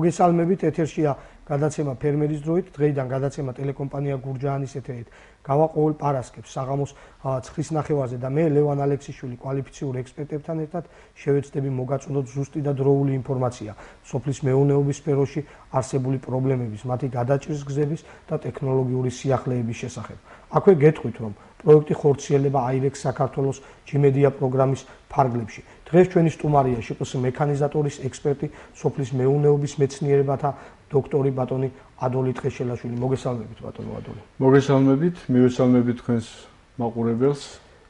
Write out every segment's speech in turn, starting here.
მოგესალმებით, ეთერშია გადაცემა ფერმერის დროით, დღეიდან გადაცემა ტელეკომპანია გურჯაანის ეთერით. გავა ყოველ პარასკევს საღამოს 9:30-ზე და მე ლევან ალექსიშვილი კვალიფიციურ ექსპერტებთან ერთად შევეცდები მოგაწოდოთ ზუსტი და დროული ინფორმაცია სოფლის მეურნეობის სფეროში არსებული პრობლემების, მათი გადაჭრის გზების და ტექნოლოგიური სიახლეების შესახებ. აქვე გეტყვით, რომ პროექტი ხორციელდება აირექს საქართველოს ჯიმედია პროგრამის ფარგლებში. დღეს ჩვენი სტუმარია შპს მექანიზატორის ექსპერტი, სოფლის მეურნეობის მეცნიერებათა დოქტორი ბატონი ადოლი ტყეშელაშვილი. მოგესალმებით ბატონო ადოლი. მოგესალმებით, მივესალმებით თქვენს მაყურებელს.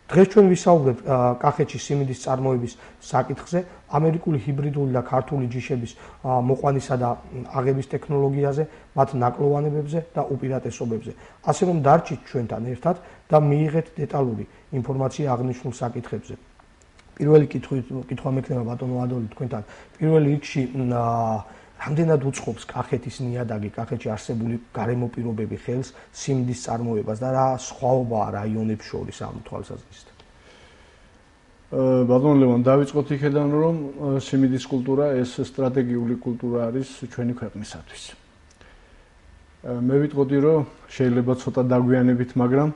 დღეს ჩვენ ვისაუბრებთ კახეთში სიმინდის წარმოების საკითხზე, ამერიკული ჰიბრიდული და ქართული ჯიშების მოყვანისა და აღების ტექნოლოგიაზე, მათ ნაკლოვანებებზე და უპირატესობებზე. ასე რომ დარჩით ჩვენთან ერთად და მიიღეთ დეტალური ინფორმაცია აღნიშნულ საკითხებზე. პირველი კითხვა მექნება ბატონო ადოლი თქვენთან. პირველ რიგში რამდენად უწყობს კახეთის ნიადაგი, კახეთში არსებული გარემო პირობები ხელს სიმინდის წარმოებას და რა სხვაობაა რაიონებს შორის ამ თვალსაზრისით? ბატონო ლევან, დავიწყოთ იქედან, რომ სიმინდის კულტურა ეს სტრატეგიული კულტურა არის ჩვენი ქვეყნისათვის. მე ვიტყოდი, რომ შეიძლება ცოტა დაგვიანებით, მაგრამ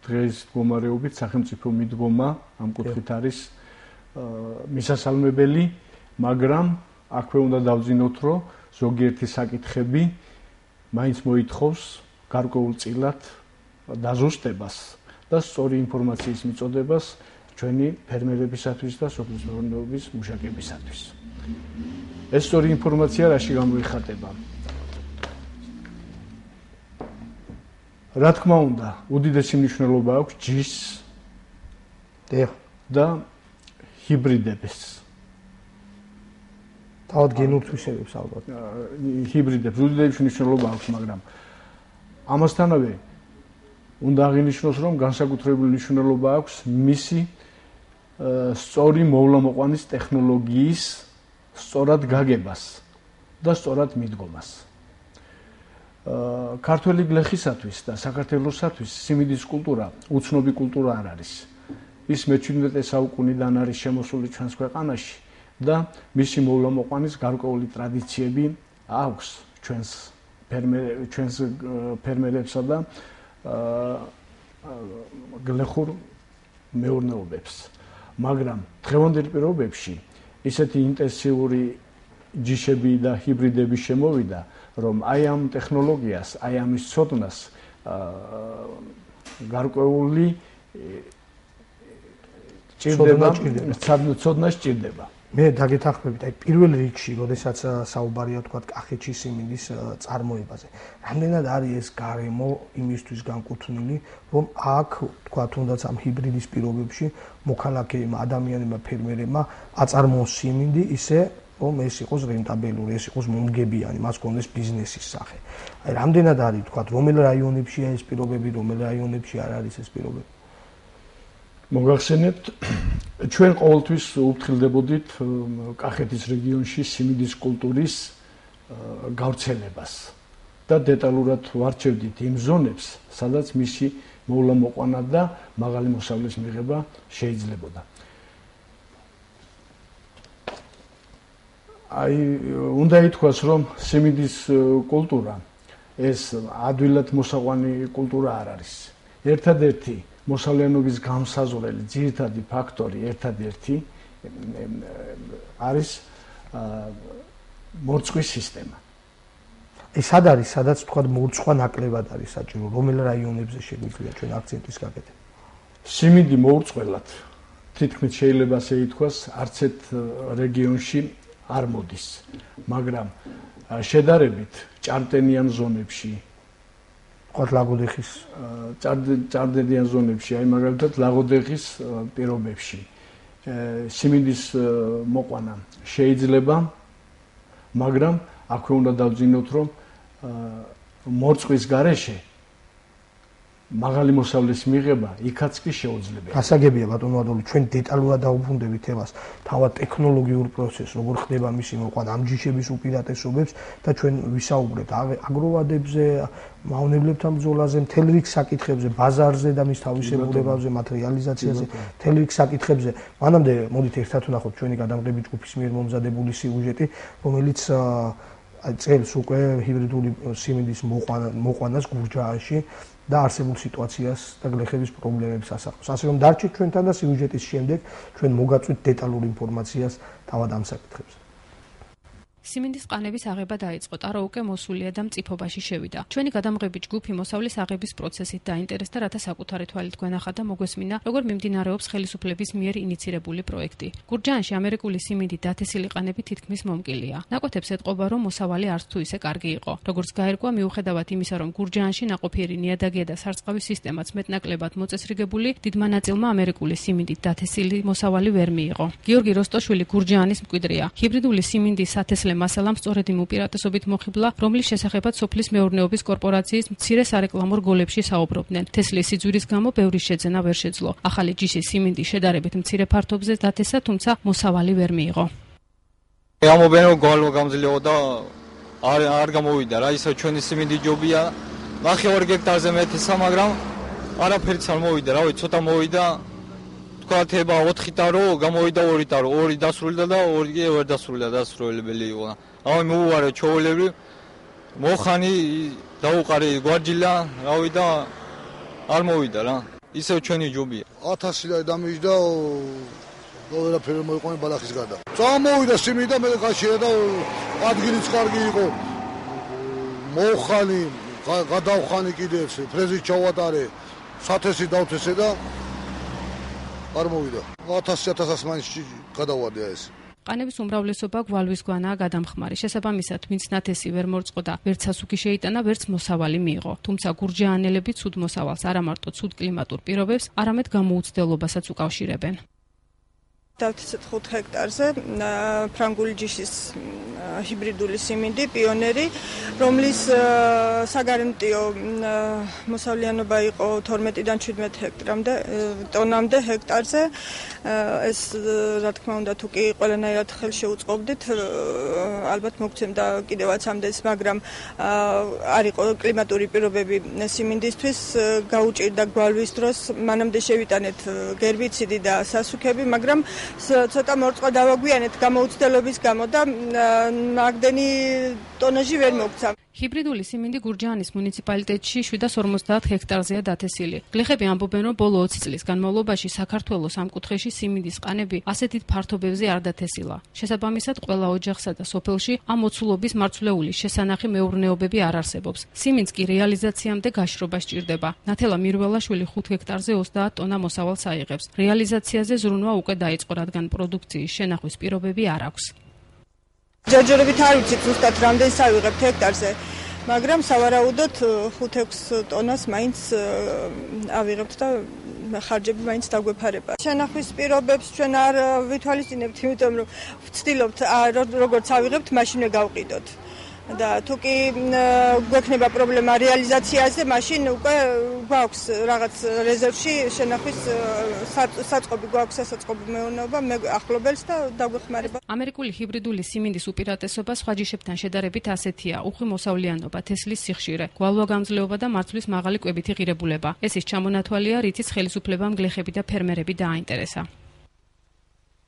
დღეს მდგომარეობით სახელმწიფო მიდგომა ამ კუთხით არის მისასალმებელი, მაგრამ აქვე უნდა დავძინოთ, რომ ზოგიერთი საკითხები მაინც მოითხოვს გარკვეულწილად დაზუსტებას და სწორი ინფორმაციის მიწოდებას ჩვენი ფერმერებისათვის და სოფლის მეურნეობის მუშაკებისათვის. ეს სწორი ინფორმაცია რაში გამოიხატება? რა თქმა უნდა, უდიდესი მნიშვნელობა აქვს ჯიშს და ჰიბრიდებს. თავად გენურთვისებებს ალბათ. ჰიბრიდებს უდიდესი მნიშვნელობა აქვს, მაგრამ ამასთანავე უნდა აღინიშნოს, რომ განსაკუთრებული მნიშვნელობა აქვს მისი სწორი მოვლა-მოყვანის ტექნოლოგიის სწორად გაგებას და სწორად მიდგომას. ქართველი გლეხისათვის და საქართველოსათვის სიმინდის კულტურა უცნობი კულტურა არ არის. ის მე-17 საუკუნიდან არის შემოსული ჩვენს ქვეყანაში და მისი მოვლა-მოყვანის გარკვეული ტრადიციები აქვს ჩვენს ფერმერებსა და გლეხურ მეურნეობებს. მაგრამ დღევანდელ პირობებში ისეთი ინტენსიური ჯიშები და ჰიბრიდები შემოვიდა, რომ აი ამ ტექნოლოგიას, აი ამის ცოდნას გარკვეული ცოდნა სჭირდება. მე დაგეთანხმებით, აი პირველ რიგში, როდესაც საუბარია თქვა კახეთში სიმინდის წარმოებაზე. რამდენად არის ეს გარემო იმისთვის განკუთვნილი, რომ აქ თქვა თუნდაც ამ ჰიბრიდის პირობებში მოქალაქეებმა, ადამიანებმა, ფერმერებმა აწარმოოს სიმინდი ისე, რომ ეს იყოს რენტაბელური, ეს იყოს მომგებიანი, მას გქონდეს ბიზნესის სახე. აი რამდენად არის თქვა რომელ რაიონებშია ეს პირობები, რომელ რაიონებში არ არის ეს პირობები? მოგახსენებთ, ჩვენ ყოველთვის უფრთხილდებოდით კახეთის რეგიონში სიმინდის კულტურის გავრცელებას და დეტალურად ვარჩევდით იმ ზონებს, სადაც მისი მოვლა-მოყვანა და მაღალი მოსავლის მიღება შეიძლებოდა. აი, უნდა ითქვას, რომ სიმინდის კულტურა ეს ადვილად მოსაყვანი კულტურა არ არის. ერთადერთი მოსავლიანობის გამსაზღვრელი ძირითადი ფაქტორი ერთადერთი არის მორწყვის სისტემა. ეს სად არის, სადაც თქვა მორწყვა ნაკლებად არის საჭირო, რომელ რაიონებზე შეგვიძლია ჩვენ აქცენტის გაკეთება? სიმინდი მოურწყველად თითქმის შეიძლება ასე ითქვას, არც ერთ რეგიონში არ მოდის, მაგრამ შედარებით ჭარბტენიან ზონებში თქვა ლაგოდეხის ჭარბტენიან ზონებში, აი მაგალითად ლაგოდეხის პირობებში სიმინდის მოყვანა შეიძლება, მაგრამ აქვე უნდა დავძინოთ, რომ მორწყვის გარეშე მაღალი მოსავლის მიღება იქაც კი შეუძლებელია. გასაგებია ბატონო ადოლი, ჩვენ დეტალურად დაუბრუნდებით თემას, თავად ტექნოლოგიურ პროცესს, როგორ ხდება მისი მოყვანა, ამ ჯიშების უპირატესობებს და ჩვენ ვისაუბრებთ აგროვადებზე, მავნებლებთან ბრძოლაზე, მთელ რიგ საკითხებზე, ბაზარზე და მის თავისებურებაზე, მათ რეალიზაციაზე, მთელ რიგ საკითხებზე. მანამდე მოდით ერთად ვნახოთ ჩვენი გადამღები ჯგუფის მიერ მომზადებული სიუჟეტი, რომელიც წელს უკვე ჰიბრიდული სიმინდის მოყვანას გურჯაანში და არსებულ სიტუაციას და გლეხების პრობლემებს ასახავს. ასე რომ დარჩით ჩვენთან და სიუჟეტის შემდეგ ჩვენ მოგაწვით დეტალურ ინფორმაციას თავად ამ საკითხებზე. სიმინდის ყანების აღება დაიწყო, ტარო უკვე მოსულია და მწიფობაში შევიდა. ჩვენი გადამღები ჯგუფი მოსავლის აღების პროცესით დაინტერესდა, რათა საკუთარი თვალით გვენახა და მოგვესმინა, როგორ მიმდინარეობს ხელისუფლების მიერ ინიცირებული პროექტი. გურჯაანში ამერიკული სიმინდი დათესილი ყანები თითქმის მომკილია. ნაკვეთებს ეტყობა, რომ მოსავალი არც თუ ისე კარგი იყო. როგორც გაერკვა, მიუხედავად იმისა, რომ გურჯაანში ნაყოფიერი ნიადაგია და სარწყავი სისტემაც მეტნაკლებად მოწესრიგებული, დიდმა ნაწილმა ამერიკული სიმინდით დათესილი მოსავალი ვერ მიიღო. გიორგი როსტოშვილი გურჯაანის მკვიდრია. ჰიბრიდული სიმინდის სათესლე მასალამ სწორედ იმ უპირატესობით მოხიბლა, რომლის შესახებაც სოფლის მეურნეობის კორპორაციის მცირე სარეკლამო რგოლებში საუბრობდნენ. თესლის სიძვირის გამო ბევრი შეძენა ვერ შეძლო. ახალი ჯიშის სიმინდი შედარებით მცირე ფართობზე დათესა, თუმცა მოსავალი ვერ მიიღო. ამობენ რომ გვალვა გამძლეო და არ გამოვიდა რა, ისა ჩვენი სიმინდი ჯობია. 9 ჰექტარზე მეთესა, მაგრამ არაფერიც არ მოვიდა, რავი, ცოტა მოვიდა. თქვათება 4 ტარო, გამოვიდა 2 ტარო, 2 დასრულდა და 2 ვერ დასრულდა, დასრულებელი იყო. რავი, მოუვარე ჩოვლები, მოხანი დაუყარე გვარჯილა, რავი და არ მოვიდა რა. ისევ ჩვენი ჯობია. 1000 ლარი დამიჯდა ვერაფერი მოიყვანე ბალახის გარდა. წამოვიდა სიმინდი და მე გაშია და ადგილიც კარგი იყო. მოხანი, გადავხანი კიდევ, ფრეზი ჩავატარე, სათესი დავთესე და არ მოვიდა. 1000-1000 მაინც გადავარდა ეს. ყანების უმრავლესობა გვალვისგანაა გადამხმარი. შესაბამისად, ვინც ნათესი ვერ მორწყო და ვერც სასუქი შეიტანა, ვერც მოსავალი მიიღო. თუმცა გურჯაანელები ცუდ მოსავალს არა მარტო ცუდ კლიმატურ პირობებს, არამედ გამოუცდელობასაც უკავშირებენ. დავთესეთ 5 ჰექტარზე ფრანგული ჯიშის ჰიბრიდული სიმინდი პიონერი, რომლის საგარანტიო მოსავლიანობა იყო 12-დან 17 ტონამდე ჰექტარზე. ეს რა თქმა უნდა თუ კი ყველანაირად ხელშეუწყობდით, ალბათ მოგცემდა კიდევაც ამდენს, მაგრამ არ იყო კლიმატური პირობები სიმინდისთვის, გაუჭირდა გვალვის დროს, მანამდე შევიტანეთ გერბიციდი და სასუქები, მაგრამ ცოტა მორწყვა დავაგვიანეთ გამოუცდელობის გამო და მაგდენი ტონაჟი ვერ მოგცა. ჰიბრიდული სიმინდი გურჯაანის მუნიციპალიტეტში 750 ჰექტარზეა დათესილი. გლეხები ამბობენ, რომ ბოლო 20 წლის განმავლობაში საქართველოს ამ კუთხეში სიმინდის ყანები ასეთ დიდ ფართობებზე არ დათესილა. შესაბამისად, ყველა ოჯახსა და სოფელში ამ მოცულობის მარცვლეულის შესანახი მეურნეობები არ არსებობს. სიმინდს კი რეალიზაციამდე გაშრობა სჭირდება. ნათელა მირველაშვილი 5 ჰექტარზე 30 ტონა მოსავალს აიღებს. რეალიზაციაზე ზრუნვა უკვე დაიწყო, რადგან პროდუქციის შენახვის პირობები არ აქვს. ჯერჯერობით არ ვიცით ზუსტად რამდენს ავიღებთ ჰექტარზე, მაგრამ სავარაუდოდ 5-6 ტონას მაინც ავიღებთ და ხარჯები მაინც დაგვეფარება. შენახვის პირობებს ჩვენ არ ვითვალისწინებთ, იმიტომ რომ ვცდილობთ როგორც ავიღებთ, მაშინვე გავყიდოთ. და თუ კი გვექნება პრობლემა რეალიზაციაზე, მაშინ უკვე გვაქვს რაღაც რეზერვში შენახვის საწყობი, გვაქვს სასაწყობი მეურნეობა, მე ახლობელს და დაგვეხმარება. ამერიკული ჰიბრიდული სიმინდის უპირატესობა სხვა ჯიშებთან შედარებით ასეთია: უხვი მოსავლიანობა, თესლის სიხშირე, გვალვაგამძლეობა და მარცვლის მაღალი კვებითი ღირებულება. ეს ის ჩამონათვალია, რითიც ხელისუფლებამ გლეხები და ფერმერები დააინტერესა.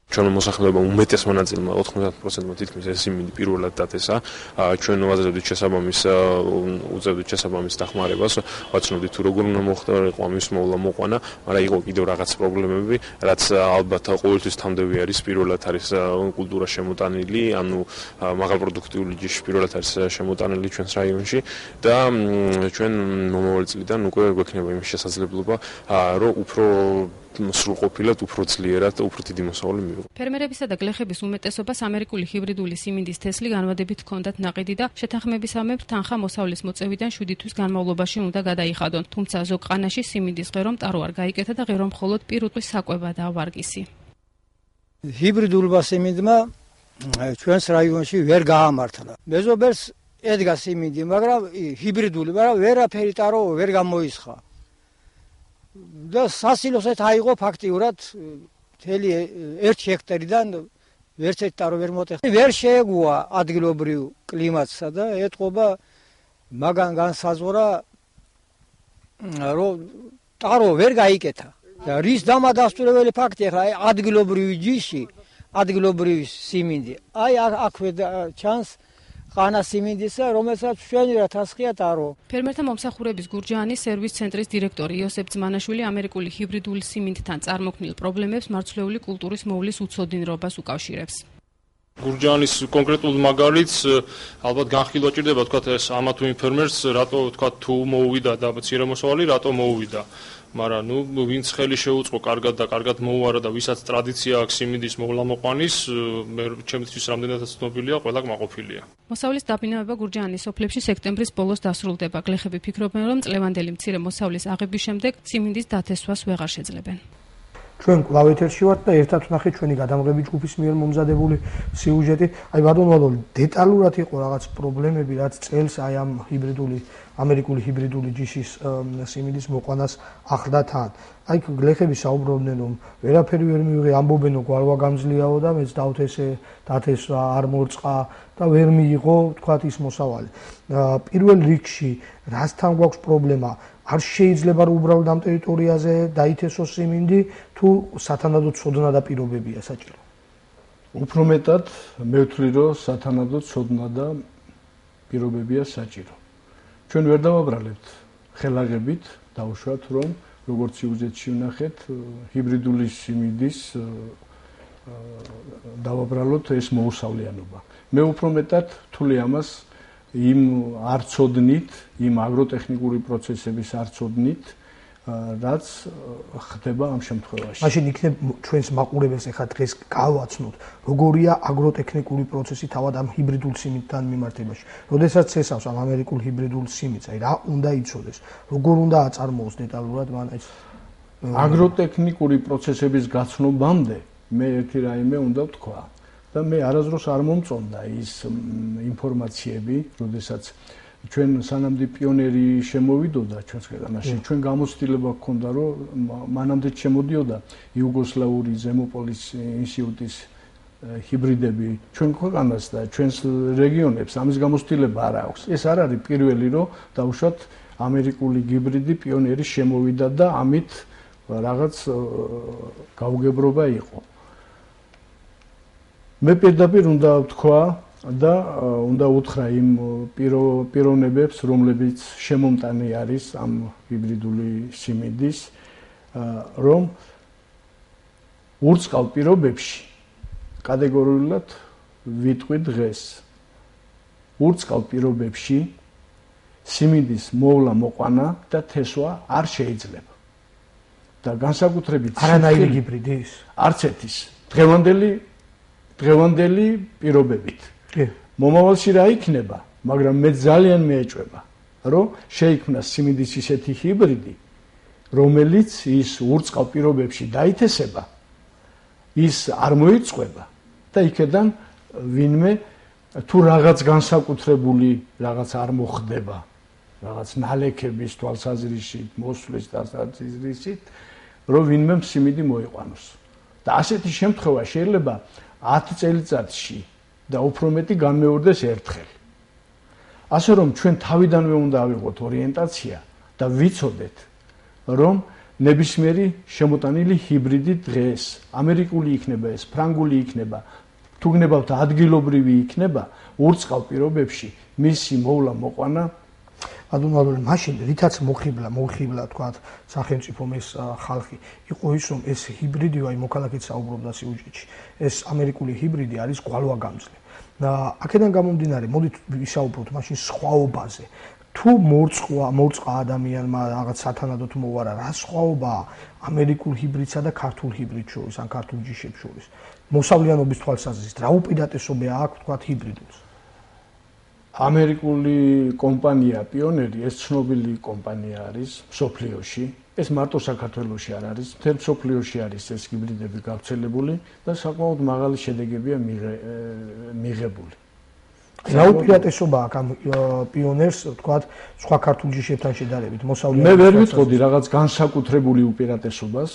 ჩვენ მოსახლეობამ უმეტეს მონაწილემა 90%-მა თითქმის ეს სიმინდი პირველად დათესა. ჩვენ ვაზრებდით შესაბამის დახმარებას, ვაცნობდით თუ როგორ უნდა მოხდარიყო მის მოყვანა, მაგრამ იყო კიდევ რაღაც პრობლემები, რაც ალბათ ყოველთვის თამდები არის. პირველად არის კულტურა შემოტანილი, ანუ მაღალპროდუქტიული ჯიში პირველად არის შემოტანილი ჩვენს რაიონში და ჩვენ მომავალ წლიდან უკვე გვექნება იმის შესაძლებლობა, რომ უფრო სრულყოფილად, უფრო ძლიერად, უფრო დიდი მოსავალი მიიღო. ფერმერებისა და გლეხების უმეტესობას ამერიკული ჰიბრიდული სიმინდის თესლი განვადებით ჰქონდათ ნაყიდი და შეთანხმებისამებრ თანხა მოსავლის მოწევიდან 7 თვის განმავლობაში უნდა გადაიხადონ. თუმცა ზოგ ყანაში სიმინდის ღერომ ტარო არ გაიკეთა და ღერო მხოლოდ პირუტყვის საკვებადაა ვარგისი. ჰიბრიდულმა სიმინდმა ჩვენს რაიონში ვერ გაამართლა. მეზობელს ედგა სიმინდი, მაგრამ ჰიბრიდული, მაგრამ ვერაფერი ტარო ვერ გამოისხა. და სასილოსეთ აიღო ფაქტიურად მთელი 1 ჰექტარიდან ვერც ერთ ტარო ვერ მოტეხა. ვერ შეეგუა ადგილობრივ კლიმატსა და ეთყობა მაგან განსაზღვრა რომ ტარო ვერ გაიკეთა. და რის დამადასტურებელი ფაქტი ახლა ადგილობრივი ჯიში, ადგილობრივი სიმინდი. აი აქვე ჩანს ყანა სიმინდისა, რომელსაც ჩვენი რა თასხიათ არო. ფერმერთა მომსახურების გურჯაანის სერვის ცენტრის დირექტორი იოსებ ძმანაშვილი ამერიკული ჰიბრიდული სიმინდთან წარმოქმნილ პრობლემებს მარცვლეული კულტურის მოვლის უცოდინრობას უკავშირებს. გურჯაანის კონკრეტულ მაგალითს ალბათ განხილვა ჭირდება, თქვათ ეს ამა თუ იმ ფერმერს, რატო თქვათ თუ მოუვიდა და მცირე მოსავალი, რატო მოუვიდა. მაგრამ ვინც ხელი შეუწყო კარგად და კარგად მოუარა და ვისაც ტრადიცია აქვს სიმინდის მოვლა-მოყვანის, მე ჩემთვის რამდენადაც ცნობილია, ყველა კმაყოფილია. მოსავლის დაბინავება გურჯაანის სოფლებში სექტემბრის ბოლოს დასრულდება. გლეხები ფიქრობენ, რომ წლევანდელი მცირე მოსავლის აღების შემდეგ სიმინდის დათესვას ვეღარ შეძლებენ. ჩვენ კვლავ ეთერში ვართ და ერთად ვნახეთ ჩვენი გადამღები ჯგუფის მიერ მომზადებული სიუჟეტი. აი ბატონო, დეტალურად იყო რაღაც პრობლემები, რაც წელს აი ამ ამერიკული ჰიბრიდული ჯიშის სიმინდის მოყვანას ახლდა თან. აი გლეხები საუბრობდნენ, რომ ვერაფერი ვერ მივიღე, ამბობენ, რომ გვალვა გამძლეაო და მეც დათესვა არ მორწყა და ვერ მიიღო, თქვათ ის მოსავალი. პირველ რიგში რასთან გვაქვს პრობლემა? არ შეიძლება რომ უბრალოდ ამ ტერიტორიაზე დაითესოს სიმინდი, თუ სათანადო ცოდნა და პირობებია საჭირო? უფრო მეტად მე ვთვლი, რომ სათანადო ცოდნა და პირობებია საჭირო. ჩვენ ვერ დავაბრალებთ ხელაღებით, დავუშვათ, რომ როგორც სიუჟეტში ვნახეთ, ჰიბრიდული სიმინდის დავაბრალოთ ეს მოუსავლიანობა. მე უფრო მეტად ვთვლი ამას იმ არ ცოდნით, იმ აგროტექნიკური პროცესების არ ცოდნით, რაც ხდება ამ შემთხვევაში. მაშინ იქნებ ჩვენს მაყურებელს ახლა დღეს გავაცნოთ, როგორია აგროტექნიკური პროცესი თავად ამ ჰიბრიდულ სიმინდთან მიმართებაში. როდესაც წესავს ამ ამერიკულ ჰიბრიდულ სიმინდს, აი რა უნდა იცოდეს, როგორ უნდა აწარმოოს დეტალურად მან ეს აგროტექნიკური პროცესების გაცნობამდე მე ერთი რაიმე უნდა ვთქვა. და მე არასდროს არ მომწონდა ის ინფორმაციები, როდესაც ჩვენ სანამდე პიონერი შემოვიდოდა ჩვენს ქვეყანაში, ჩვენ გამოცდილება გქონდა, რომ მანამდე შემოდიოდა იუგოსლავური ზემოპოლის ინსტიტუტის ჰიბრიდები ჩვენ ქვეყანას და ჩვენს რეგიონებს, ამის გამოცდილება არ აქვს. ეს არ არის პირველი, რომ დავუშვათ ამერიკული ჰიბრიდი პიონერი შემოვიდა და ამით რაღაც გაუგებრობა იყო. მე პირდაპირ უნდა ვთქვა და უნდა უთხრა იმ პიროვნებებს, რომლებიც შემომტანი არის ამ ჰიბრიდული სიმინდის, რომ ურწყავ პირობებში კატეგორიულად ვიტყვი დღეს. ურწყავ პირობებში სიმინდის მოვლა-მოყვანა და თესვა არ შეიძლება. და განსაკუთრებით არანაირი ჰიბრიდის? არც ერთის. დღევანდელი პირობებით. მომავალში რა იქნება, მაგრამ მე ძალიან მეეჭვება, რომ შეიქმნას სიმინდის ისეთი ჰიბრიდი, რომელიც ის ურწყავ პირობებში დაითესება, ის არ მოიწყვება და იქედან ვინმე თუ რაღაც განსაკუთრებული რაღაც არ მოხდება, რაღაც ნალექების თვალსაზრისით, მოსვლის თვალსაზრისით, რომ ვინმე სიმინდი მოიყვანოს. და ასეთი შემთხვევა შეიძლება 10 წელიწადში და უფრო მეტი განმეორდეს ერთხელ. ასე რომ ჩვენ თავიდანვე უნდა ავიღოთ ორიენტაცია და ვიცოდეთ, რომ ნებისმიერი შემოტანილი ჰიბრიდი დღეს ამერიკული იქნება ეს, ფრანგული იქნება, თუ გნებავთ ადგილობრივი იქნება, ურწყავ პირობებში მისი მოვლა-მოყვანა ადუნალული მაშინ რითაც მოხიბლა თქვათ სახელმწიფომ ეს ხალხი იყო ის რომ ეს ჰიბრიდი აი მოქალაქეც საუბრობდა სიუჟეტში ეს ამერიკული ჰიბრიდი არის გვალვაგამძლე და აქედან გამომდინარე მოდით ვისაუბროთ მაშინ სხვაობაზე თუ მორწყვა ადამიანმა რაღაც სათანადოდ მოვარა რა სხვაობაა ამერიკულ ჰიბრიდსა და ქართულ ჰიბრიდს შორის ან ქართულ ჯიშებს შორის მოსავლიანობის თვალსაზრისით რა უპირატესობა აქვს თქვათ ჰიბრიდულს ამერიკული კომპანია პიონერი ეს ცნობილი კომპანია არის სოფლიოში ეს მარტო საქართველოში არ არის მთელ სოფლიოში არის ეს ჰიბრიდები გავრცელებული და საკმაოდ მაღალი შედეგებია მიღებული რა უპირატესობა აქვს ამ პიონერს თქვათ სხვა ქართულ ჯიშებთან შედარებით მოსავლიანობის მე ვერ ვიტყოდი რაღაც განსაკუთრებული უპირატესობას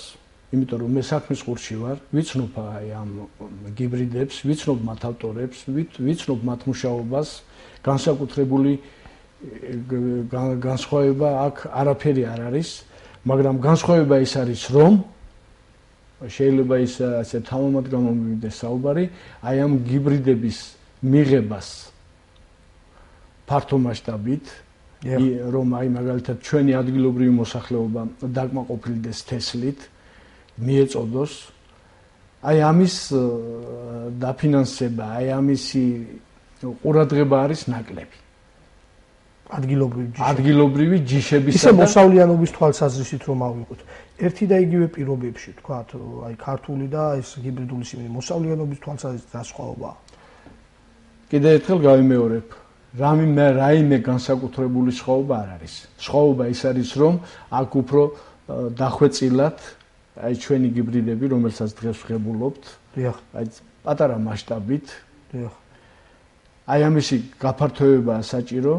იმიტომ რომ მე საქმის ყურში ვარ ვიცნობ აი ამ ჰიბრიდებს ვიცნობ მათ ავტორებს ვიცნობ მათ მუშაობას განსაკუთრებული განსხვავება აქ არაფერი არ არის, მაგრამ განსხვავება ის არის, რომ შეიძლება ის ასე თამამად გამომივიდეს საუბარი, აი ამ ჰიბრიდების მიღებას ფართო მასშტაბით, რომ აი მაგალითად ჩვენი ადგილობრივი მოსახლეობა დაკმაყოფილდეს თესლით, მიეწოდოს. აი ამის დაფინანსება, აი ამისი ყურადღება არის ნაკლები. ადგილობრივი ჯიშების ისე მოსავლიანობის თვალსაზრისით რომ ავიღოთ. ერთი და იგივე პირობებში, თქვათ, აი ქართული და ეს ჰიბრიდული სიმინდი მოსავლიანობის თვალსაზრისით რა სხვაობაა? კიდევ ერთხელ გავიმეორებ. რაიმე განსაკუთრებული სხვაობა არ არის. სხვაობა ის არის, რომ აქ უფრო დახვეწილად აი ჩვენი ჰიბრიდები, რომელსაც დღეს ვღებულობთ, აი პატარა მასშტაბით, აი ამისი გაფართოებაა საჭირო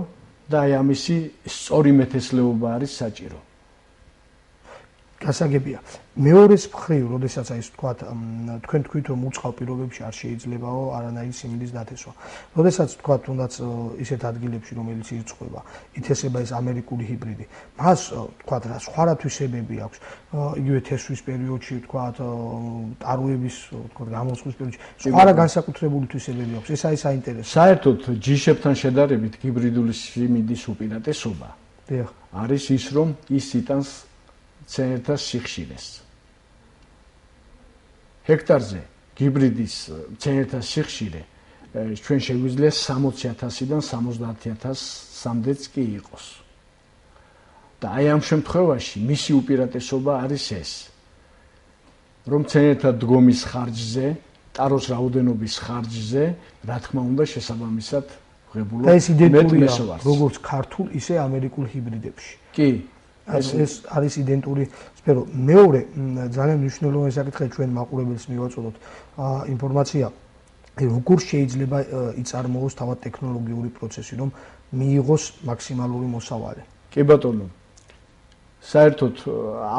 და აი ამისი სწორი მეთესლეობა არის საჭირო. გასაგებია. მეორეს მხრივ, როდესაც აი ეს თქვა, თქვენ თქვით რომ უცხო პირობებში არ შეიძლებაო არანაირი სიმინდის დათესვა. როდესაც თქვა, თუნდაც ისეთ ადგილებში, რომელიც ირწყვება, ითესება ეს ამერიკული ჰიბრიდი. მას თქვა რა სხვა რა თვისებები აქვს? იგივე თესვის პერიოდში, თქვა, ტარუების, თქვა, გამოსხვის პერიოდში, სხვა რა განსაკუთრებული თვისებები აქვს? ეს არის საინტერესო. საერთოდ ჯიშებთან შედარებით ჰიბრიდული სიმინდის უპირატესობა არის ის, რომ ის იტანს ცენერთას სიხშირეს. ჰექტარზე ჰიბრიდის ცენერთას სიხშირე ჩვენ შეგვიძლია 60,000-დან 70,000-მდეც კი იყოს. და აი ამ შემთხვევაში მისი უპირატესობა არის ეს, რომ ცენერთა დგომის ხარჯზე, ტაროს რაოდენობის ხარჯზე, რა თქმა უნდა, შესაბამისად ვღებულობ და ეს იდენტურია როგორც ქართულ, ისე ამერიკულ ჰიბრიდებში. კი. ეს არის იდენტური სფერო. მეორე ძალიან მნიშვნელოვანი საკითხია ჩვენ მაყურებელს მივაწოდოთ ინფორმაცია, როგორ შეიძლება იწარმოოს თავად ტექნოლოგიური პროცესი, რომ მიიღოს მაქსიმალური მოსავალი. კი ბატონო. საერთოდ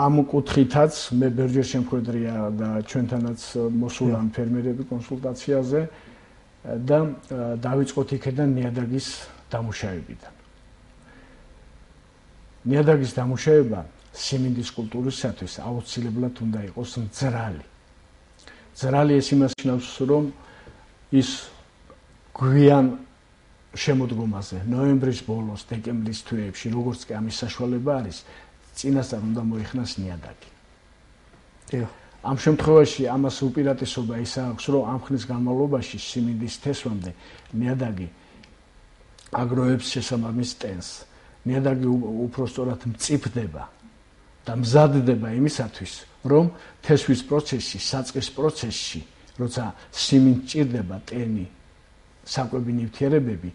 ამ კუთხითაც მე ბერჯერ შემხვედრია და ჩვენთანაც მოსულან ფერმერები კონსულტაციაზე და დავიწყოთ იქედან ნიადაგის დამუშავებიდან. ნიადაგის დამუშავება სიმინდის კულტურისათვის აუცილებლად უნდა იყოს მძრალი. მძრალი ეს იმას ნიშნავს, რომ ის გვიან შემოდგომაზე, ნოემბრის ბოლოს, დეკემბრის თვეებში, როგორც კი ამის საშუალება არის, წინასწარ უნდა მოიხსნას ნიადაგი. ამ შემთხვევაში ამას უპირატესობა ის აქვს, რომ ამ ხნის განმავლობაში სიმინდის თესვამდე ნიადაგი აგროვებს შესაბამის ტენს. ნიადაგი უფრო სწორად მწიფდება და მზადდება იმისათვის, რომ თესვის პროცესი, საწყის პროცესში, როცა სიმინდს ჭირდება ტენი, საკვები ნივთიერებები,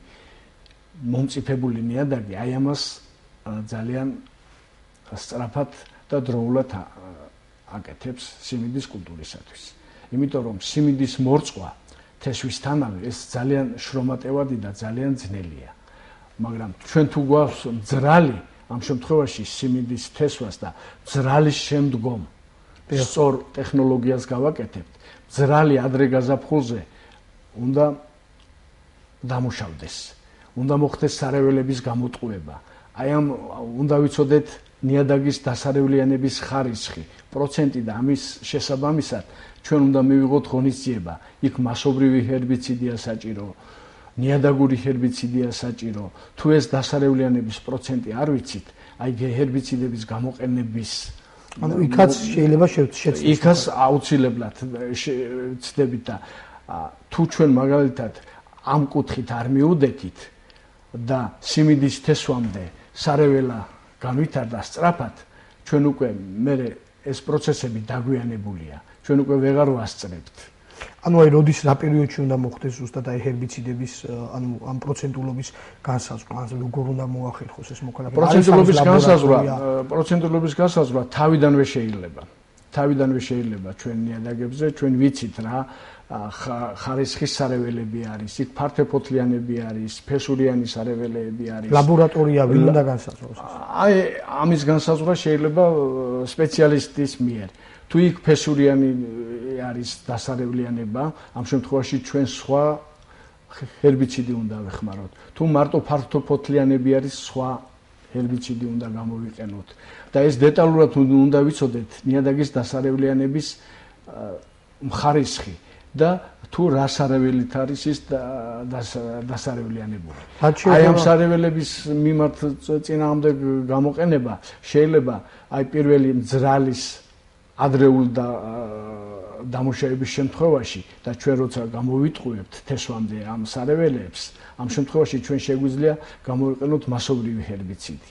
მომწიფებული ნიადაგი აი ამას ძალიან სწრაფად და დროულად აკეთებს სიმინდის კულტურისათვის. იმიტომ რომ სიმინდის მორწყვა თესვისთანავე ეს ძალიან შრომატევადი და ძალიან ძნელია. მაგრამ ჩვენ თუ გვაქვს მძრალი ამ შემთხვევაში სიმინდის თესვას და მძრალის შემდგომ სწორ ტექნოლოგიას გავაკეთებთ, მძრალი ადრე გაზაფხულზე უნდა დამუშავდეს, უნდა მოხდეს სარეველების გამოტყუება. აი ამ უნდა ვიცოდეთ ნიადაგის დასარევლიანების ხარისხი, პროცენტი და ამის შესაბამისად ჩვენ უნდა მივიღოთ ღონისძიება, იქ მასობრივი ჰერბიციდია საჭირო, ნიადაგური ჰერბიციდია საჭირო. თუ ეს დასარევლიანების პროცენტი არ ვიცით, აი ჰერბიციდების გამოყენების ანუ იქაც შეიძლება შეცდეთ. იქაც აუცილებლად ცდებით და თუ ჩვენ მაგალითად ამ კუთხით არ მიუდექით და სიმინდის თესვამდე სარეველა განვითარდა სწრაფად, ჩვენ უკვე მე ეს პროცესები დაგვიანებულია. ჩვენ უკვე ვეღარ ვასწრებთ. ანუ აი როდის რა პერიოდში უნდა მოხდეს ზუსტად აი ჰერბიციდების ანუ ამ პროცენტულობის განსაზღვრა, ან როგორ უნდა მოახერხოს ეს მოქალაქე? პროცენტულობის განსაზღვრა თავიდანვე შეიძლება. თავიდანვე შეიძლება ჩვენ ნიადაგებზე, ჩვენ ვიცით რა ხარისხის სარეველები არის, იქ ფართეფოთლიანები არის, ფესურიანი სარეველები არის. ლაბორატორია ვინ უნდა განსაზღვროს? აი ამის განსაზღვრა შეიძლება სპეციალისტის მიერ. თუ იქ ფესურიანი არის დასარევლიანება, ამ შემთხვევაში ჩვენ სხვა ჰერბიციდი უნდა ვეხმაროთ. თუ მარტო ფართოფოთლიანები არის, სხვა ჰერბიციდი უნდა გამოვიყენოთ. და ეს დეტალურად უნდა ვიცოდეთ ნიადაგის დასარევლიანების მხარისხი და თუ რა სარეველით არის ის დასარეველიანებული. აი ამ სარეველების მიმართ წინააღმდეგ გამოყენება შეიძლება აი პირველი მძრალის ადრეულ დამუშავების შემთხვევაში და ჩვენ როცა გამოვიტყუებთ თესვამდე ამ სარეველებს, ამ შემთხვევაში ჩვენ შეგვიძლია გამოვიყენოთ მასობრივი ჰერბიციდი.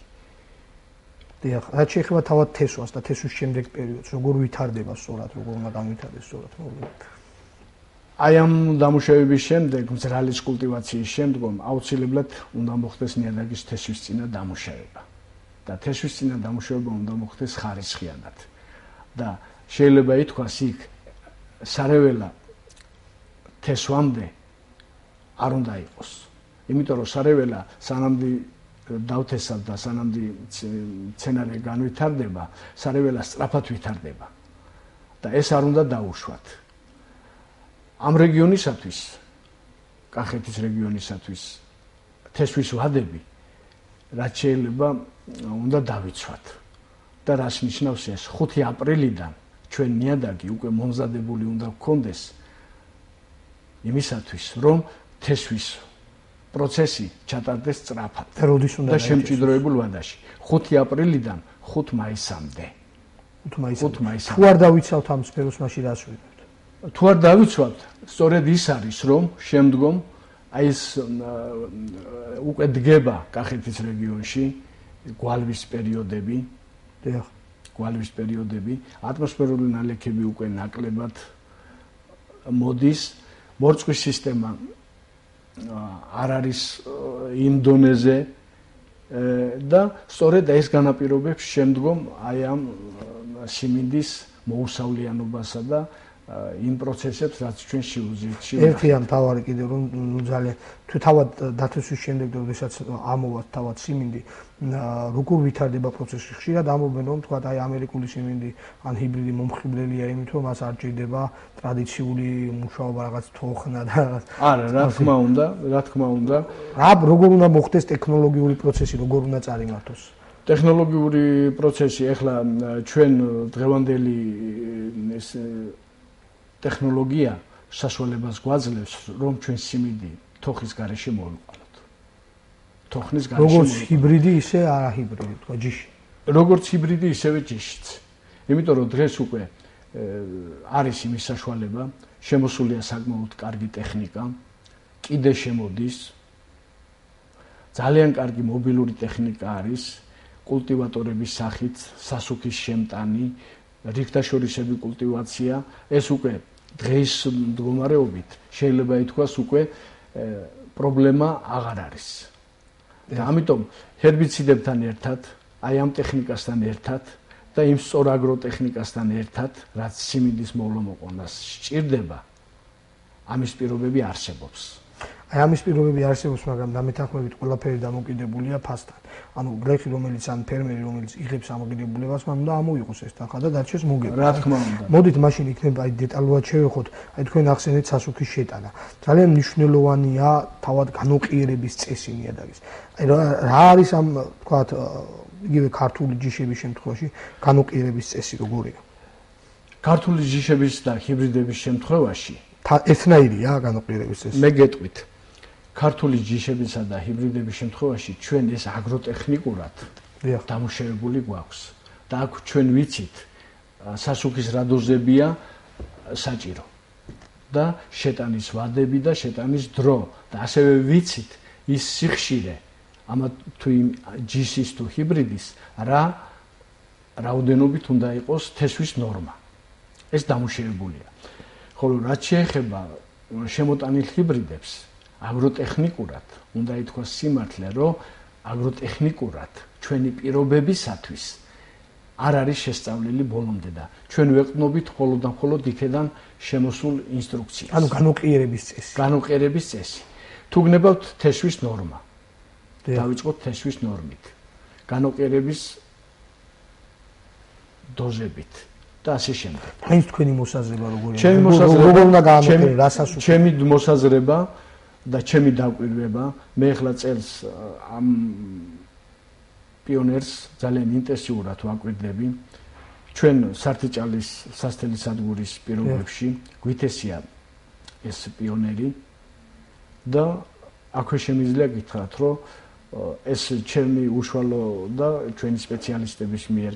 დიახ, რაც შეეხება თავად თესვას და თესვის შემდეგ პერიოდს, როგორ ვითარდება სწორად, როგორ უნდა განვითარდეს სწორად მოვლენები. აი ამ დამუშავების შემდეგ, მძრალის კულტივაციის შემდგომ აუცილებლად უნდა მოხდეს ნიადაგის თესვისწინა დამუშავება. და თესვისწინა დამუშავება უნდა მოხდეს ხარისხიანად. და შეიძლება ითქვას იქ სარეველა თესვამდე არ უნდა იყოს. იმიტომ რომ სარეველა სანამდე დავთესავ და სანამდე მცენარე განვითარდება, სარეველა სწრაფად ვითარდება. და ეს არ უნდა დაუშვათ. ამ რეგიონისათვის, კახეთის რეგიონისათვის თესვის ვადები რაც შეიძლება უნდა დავიცვათ. და რას ნიშნავს ეს? 5 აპრილიდან ჩვენ ნიადაგი უკვე მომზადებული უნდა გქონდეს იმისათვის, რომ თესვის პროცესი ჩატარდეს სწრაფად და შემჭიდროებულ ვადაში. 5 აპრილიდან 5 მაისამდე. 5 მაისამდე. თუ არ დავიცავთ ამ სფეროს, მაშინ რას ვიღებთ? თუ არ დავიცვათ, სწორედ ის არის, რომ შემდგომ აი ეს უკვე დგება კახეთის რეგიონში გვალვის პერიოდები. გვალვის პერიოდები, ატმოსფერული ნალექები უკვე ნაკლებად მოდის, მორწყვის სისტემა არ არის იმ დონეზე და სწორედ ეს განაპირობებს შემდგომ აი ამ სიმინდის მოუსავლიანობასა და იმ პროცესებს, რაც ჩვენ შევუძლიეთ. ერთია მთავარი კიდევ რომ ძალიან თუ თავად დათესვის შემდეგ როდესაც ამოვათ თავად სიმინდი, როგორ ვითარდება პროცესი? ხშირად ამბობენ რომ თქვა აი ამერიკული სიმინდი ან ჰიბრიდი მომხიბლელია იმით რომ მას არ ჭირდება ტრადიციული მუშაობა, რაღაც თოხნა და არა, რა თქმა უნდა. როგორ უნდა მოხდეს ტექნოლოგიური პროცესი, როგორ უნდა წარიმართოს? ტექნოლოგიური პროცესი ახლა ჩვენ დღევანდელი ეს ტექნოლოგია საშუალებას გვაძლევს, რომ ჩვენ სიმინდი თოხის გარეშე მოვიყვანოთ. თოხნის გარეშე. როგორც ჰიბრიდი, ისე არა ჰიბრიდი, თქვა ჯიში. როგორც ჰიბრიდი, ისევე ჯიშიც. იმიტომ რომ დღეს უკვე არის იმის საშუალება, შემოსულია საკმაოდ კარგი ტექნიკა, კიდე შემოდის. ძალიან კარგი მობილური ტექნიკა არის, კულტივატორების სახით, სასუქის შემტანი, რიგთაშორისები კულტივაცია, ეს უკვე დღეს მდგომარეობით შეიძლება ითქვას უკვე პრობლემა აღარ არის. და ამიტომ ჰერბიციდებთან ერთად, აი ამ ტექნიკასთან ერთად და იმ სწორ აგროტექნიკასთან ერთად, რაც სიმინდის მოვლამოყანას სჭირდება, ამის პირობები არსებობს. აი ამის პირობები არსებობს, მაგრამ დამეთანხმებით ყველაფერი დამოკიდებულია ფასთან. ანუ გლეხი რომელიც ან ფერმერი რომელიც იღებს ამოგებულებას, მან უნდა ამოიღოს ეს თანხა და დარჩეს მოგება. რა თქმა უნდა. მოდით მაშინ იქნება აი დეტალურად შევეხოთ, აი თქვენ ახსენეთ სასუქის შეტანა. ძალიან მნიშვნელოვანია თავად განოყიერების წესი ნიადაგის. აი რა არის ამ თქვათ იგივე ქართული ჯიშების შემთხვევაში განოყიერების წესი როგორია? ქართული ჯიშების და ჰიბრიდების შემთხვევაში ერთნაირია განოყიერების წესი. მე გეტყვით. ქართული ჯიშებისა და ჰიბრიდების შემთხვევაში ჩვენ ეს აგროტექნიკურად დამუშავებული გვაქვს. და აქ ჩვენ ვიცით სასუქის რა დოზებია საჭირო და შეტანის ვადები და შეტანის დრო და ასევე ვიცით ის სიხშირე ამა თუ ჯიშის თუ ჰიბრიდის რა რაოდენობით უნდა იყოს თესვის ნორმა. ეს დამუშავებულია. ხოლო რაც შეეხება შემოტანილ ჰიბრიდებს, აგროტექნიკურად უნდა ითქვას სიმართლე, რომ აგროტექნიკურად ჩვენი პირობებისათვის არ არის შესწავლილი ბოლომდე და ჩვენ ვეყნობით მხოლოდ და მხოლოდ იქედან შემოსულ ინსტრუქციას. ანუ განოყიერების წესი. განოყიერების წესი. თუ გნებავთ თესვის ნორმა. დავიწყოთ თესვის ნორმით. განოყიერების დოზებით. და ასე შემდეგ. აი თქვენი მოსაზრება როგორია? ჩემი მოსაზრება როგორ უნდა გაამოყერო რა სასუქი? ჩემი მოსაზრება და ჩემი დაკვირვება, მე ახლა წელს ამ პიონერს ძალიან ინტენსიურად ვაკვირდები. ჩვენ სარტიჭალის სასთელი სადგურის პირობებში გვითესია ეს პიონერი და აქვე შემიძლია გითხრათ, რომ ეს ჩემი უშუალო და ჩვენი სპეციალისტების მიერ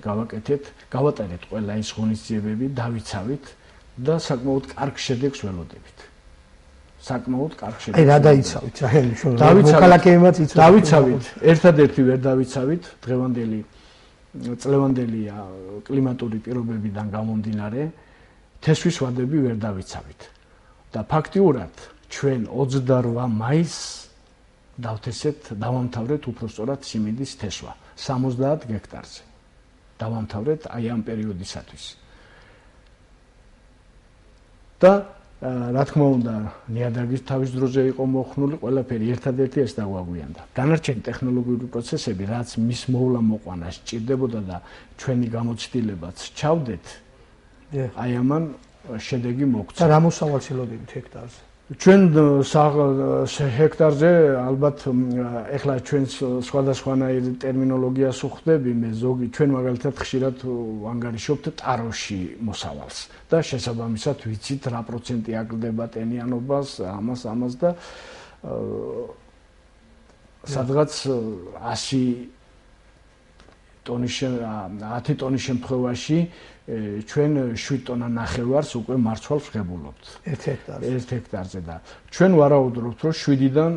გავატარეთ ყველა ის ღონისძიებები, დავიცავით და საკმაოდ კარგ შედეგს ველოდებით. საკმაოდ კარგ შედეგს. აი რა დაიცავით? მოქალაქეებმაც იცავთ. დავიცავით, ერთადერთი ვერ დავიცავით წლევანდელი კლიმატური პირობებიდან გამომდინარე, თესვის ვადები ვერ დავიცავით. და ფაქტიურად ჩვენ 28 მაისს დავამთავრეთ უпростоრად სიმინდის თესვა 70 გექტარზე. დავამთავრეთ აი ამ პერიოდისათვის. და რა თქმა უნდა, ნიადაგის თავის დროზე იყო მოხნული ყველაფერი, ერთადერთი ეს დაგვაგვიანდა. დანარჩენი ტექნოლოგიური პროცესები, რაც მის მოვლა-მოყვანას სჭირდებოდა და ჩვენი გამოცდილებაც ჩავდეთ, აი ამან შედეგი მოგვცა. და რა მოსავალს ელოდებით ჰექტარზე? ჩვენ ჰექტარზე ალბათ ეხლა ჩვენ სხვადასხვანაირ ტერმინოლოგიას ვხვდები, მე ზოგი ჩვენ მაგალითად ხშირად ვანგარიშობთ ტაროში მოსავალს და შესაბამისად ვიცით რა პროცენტი აკლდება ტენიანობას, ამას და სადღაც 10 ტონის შემთხვევაში ჩვენ 7 ტონა ნახევარს უკვე მარცვალს ვღებულობთ. 1 ჰექტარზე და ჩვენ ვარაუდობთ, რომ 7-დან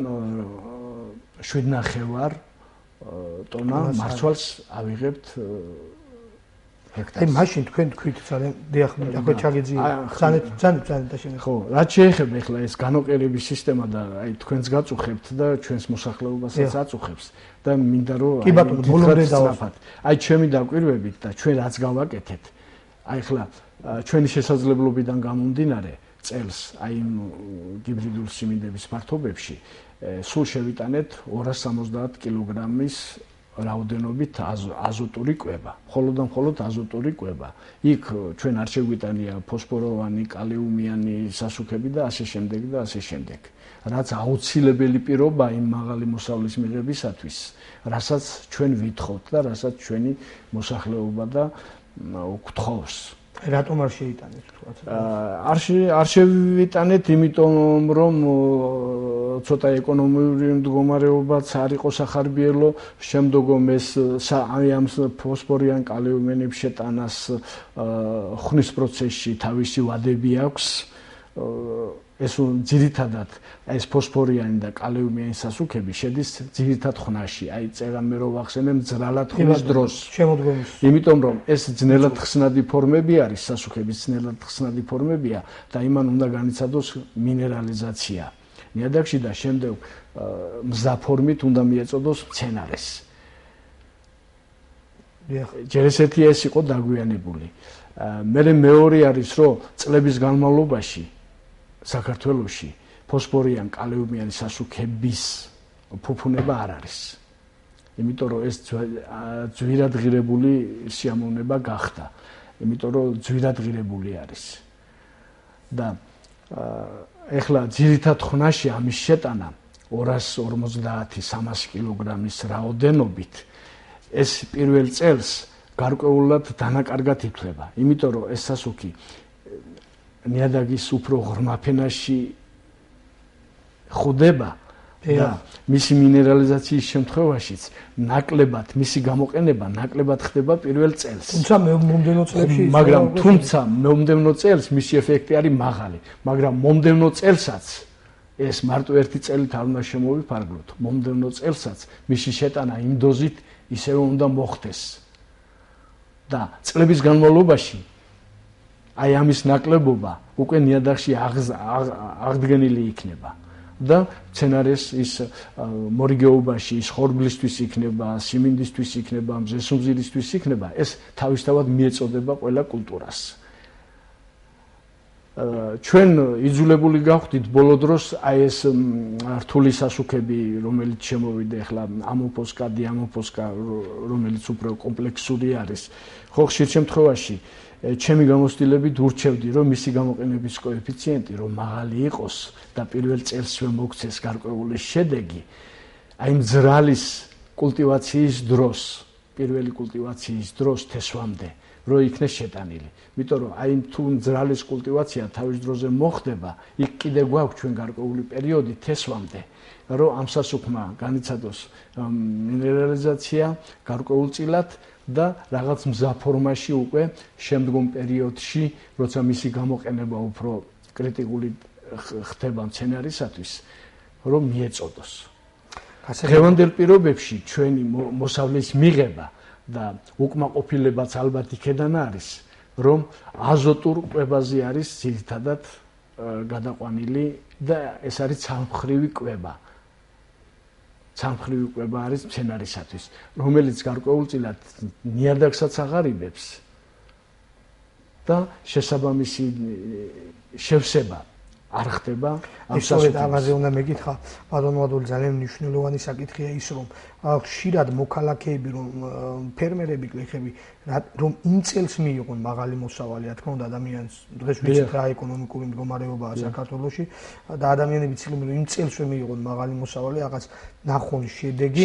7.5 ტონა მარცვალს ავიღებთ ჰექტარზე. აი მაშინ თქვენ თქვით ძალიან დიახ, ახლა ჩაგეძიე. ძალიან და შენ. ხო, რაც შეეხება ახლა ეს განოყერების სისტემა და აი თქვენს გაწუხებთ და ჩვენს მოსახლეობასაც აწუხებს და მინდა რომ კი ბატონო, ბოლომდე დავაფათ. აი ჩემი დაკვირვებით და ჩვენ რაც გავაკეთეთ აი ახლა ჩვენი შესაძლებლობიდან გამომდინარე წელს აი გიბრიდულ სიმინდების ფართობებში სულ შევიტანეთ 270 კილოგრამის რაოდენობით აზოტური კვება. მხოლოდ აზოტური კვება. იქ ჩვენ არ შეგვიტანია ფოსფოროვანი, კალიუმიანი სასუქები და ასე შემდეგ. რაც აუცილებელი პირობა იმ მაღალი მოსავლის მიღებისათვის, რასაც ჩვენ ვითხოვთ და რასაც ჩვენი მოსახლეობა და გვთხოვს. რატომ არ შეიტანეთ თქვათ? არ შევიტანეთ, იმიტომ რომ ცოტა ეკონომიური მდგომარეობაც არ იყო სახარბიელო, შემდგომ ეს ამ ფოსფორიან კალიუმიანების შეტანას ხნის პროცესში თავისი ვადები აქვს. ეს ძირითადად ეს ფოსფორიანი და კალიუმიანი სასუქები შედის ძირითად ხნაში. აი წერან მე რო ვახსენე მძრალად ხნის დროს. შემოდგომის. იმიტომ რომ ეს ძნელად ხსნადი ფორმები არის, სასუქების ძნელად ხსნადი ფორმებია და იმან უნდა განიცადოს მინერალიზაცია ნიადაგში და შემდეგ მზა ფორმით უნდა მიეწოდოს მცენარეს. ჯერ ესეთი ეს იყო დაგვიანებული. მეორე არის რომ წლების განმავლობაში საქართველოში ფოსფორიან კალიუმიანი სასუქების ფუფუნება არ არის. იმიტომ რომ ეს ძვირადღირებული სიამოვნება გახდა. იმიტომ რომ ძვირადღირებული არის. და ეხლა ძირითად ხნაში ამის შეტანა 250-300 კილოგრამის რაოდენობით ეს პირველ წელს გარკვეულად დანაკარგად ითვლება. იმიტომ რომ ეს სასუქი ნიადაგის უფრო ღრმა ფენაში ხდება და მისი მინერალიზაციის შემთხვევაშიც ნაკლებად მისი გამოყენება ნაკლებად ხდება პირველ წელს. თუმცა მომდევნო წლებში მომდევნო წელს მისი ეფექტი არის მაღალი, მაგრამ მომდევნო წელსაც ეს მარტო ერთი წელით არ უნდა შემოვიფარგლოთ. მომდევნო წელსაც მისი შეტანა იმ დოზით ისევ უნდა მოხდეს. და წლების განმავლობაში აი ამის ნაკლებობა უკვე ნიადაგში აღდგენილი იქნება და მცენარეს ის მორიგეობაში ის ხორბლისთვის იქნება, სიმინდისთვის იქნება, მზესუმზირისთვის იქნება, ეს თავისთავად მიეწოდება ყველა კულტურას. ჩვენ იძულებული გავხდით ბოლო დროს აი ეს რთული სასუქები, რომელიც შემოვიდა ახლა ამოფოსკა, დიამოფოსკა, რომელიც უფრო კომპლექსური არის. ხო, ხშირ შემთხვევაში ჩემი გამოცდილებით ურჩევდი, რომ მისი გამოყენების კოეფიციენტი რომ მაღალი იყოს და პირველ წელსვე მოგცეს გარკვეული შედეგი, აი მძრალის კულტივაციის დროს, პირველი კულტივაციის დროს თესვამდე რომ იქნეს შეტანილი. იმიტომ რომ აი თუ ძრალის კულტივაცია თავის დროზე მოხდება, იქ კიდე გვაქვს ჩვენ გარკვეული პერიოდი თესვამდე, რომ ამ სასუქმა განიცადოს მინერალიზაცია გარკვეულწილად და რაღაც მზაფორმაში უკვე შემდგომ პერიოდში, როცა მისი გამოყენება უფრო კრიტიკული ხდება მცენარისათვის, რომ მიეწოდოს. დღევანდელ პირობებში ჩვენი მოსავლის მიღება და უკმაყოფილებაც ალბათ იქედან არის, რომ აზოტურ კვებაზე არის ძირითადად გადაყვანილი და ეს არის ცალმხრივი კვება. ცალმხრივი კვება არის მცენარისათვის, რომელიც გარკვეულწილად ნიადაგსაც აღარიბებს და შესაბამისი შევსება არ ხდება ამ სასუქებაზე. ამაზე უნდა მეკითხა, ბატონო მადული, ძალიან მნიშვნელოვანი საკითხია ის, რომ ხშირად მოქალაქეები, რომ ფერმერები, გლეხები, რომ იმ წელს მიიღონ მაღალი მოსავალი, რა თქმა უნდა, ადამიანს დღეს ვიცით რა ეკონომიკური მდგომარეობაა საქართველოში და ადამიანები ცდილობენ რომ იმ წელს მიიღონ მაღალი მოსავალი, რაღაც ნახონ შედეგი.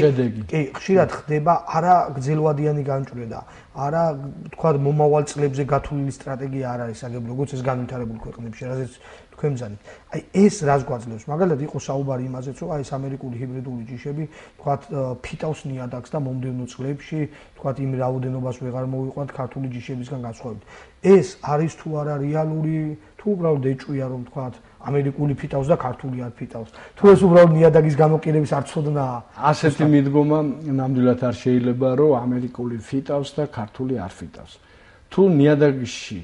კი, ხშირად ხდება არა გრძელვადიანი განჭვრეტა, არა თქვა მომავალ წლებზე გათვლილი სტრატეგია არ არის აგებ როგორც ეს განვითარებულ ქვეყნებში, რაზეც თქვენ მზანით. აი ეს რას გვაძლევს? მაგალითად იყო საუბარი იმაზეც, რომ აი ეს ამერიკული ჰიბრიდული ჯიშები, თქვა ფიტავს ნიადაგს და მომდევნო წლებში, თქვა იმ რაოდენობას ვეღარ მოვიყვანთ ქართული ჯიშებისგან განსხვავებით. ეს არის თუ არა რეალური, თუ უბრალოდ ეჭვია რომ თქვა ამერიკული ფიტავს და ქართული არ ფიტავს. თუ ეს უბრალოდ ნიადაგის გამოყენების არ ცოდნაა. ასეთი მიდგომა ნამდვილად არ შეიძლება, რომ ამერიკული ფიტავს და ქართული არ ფიტავს. თუ ნიადაგში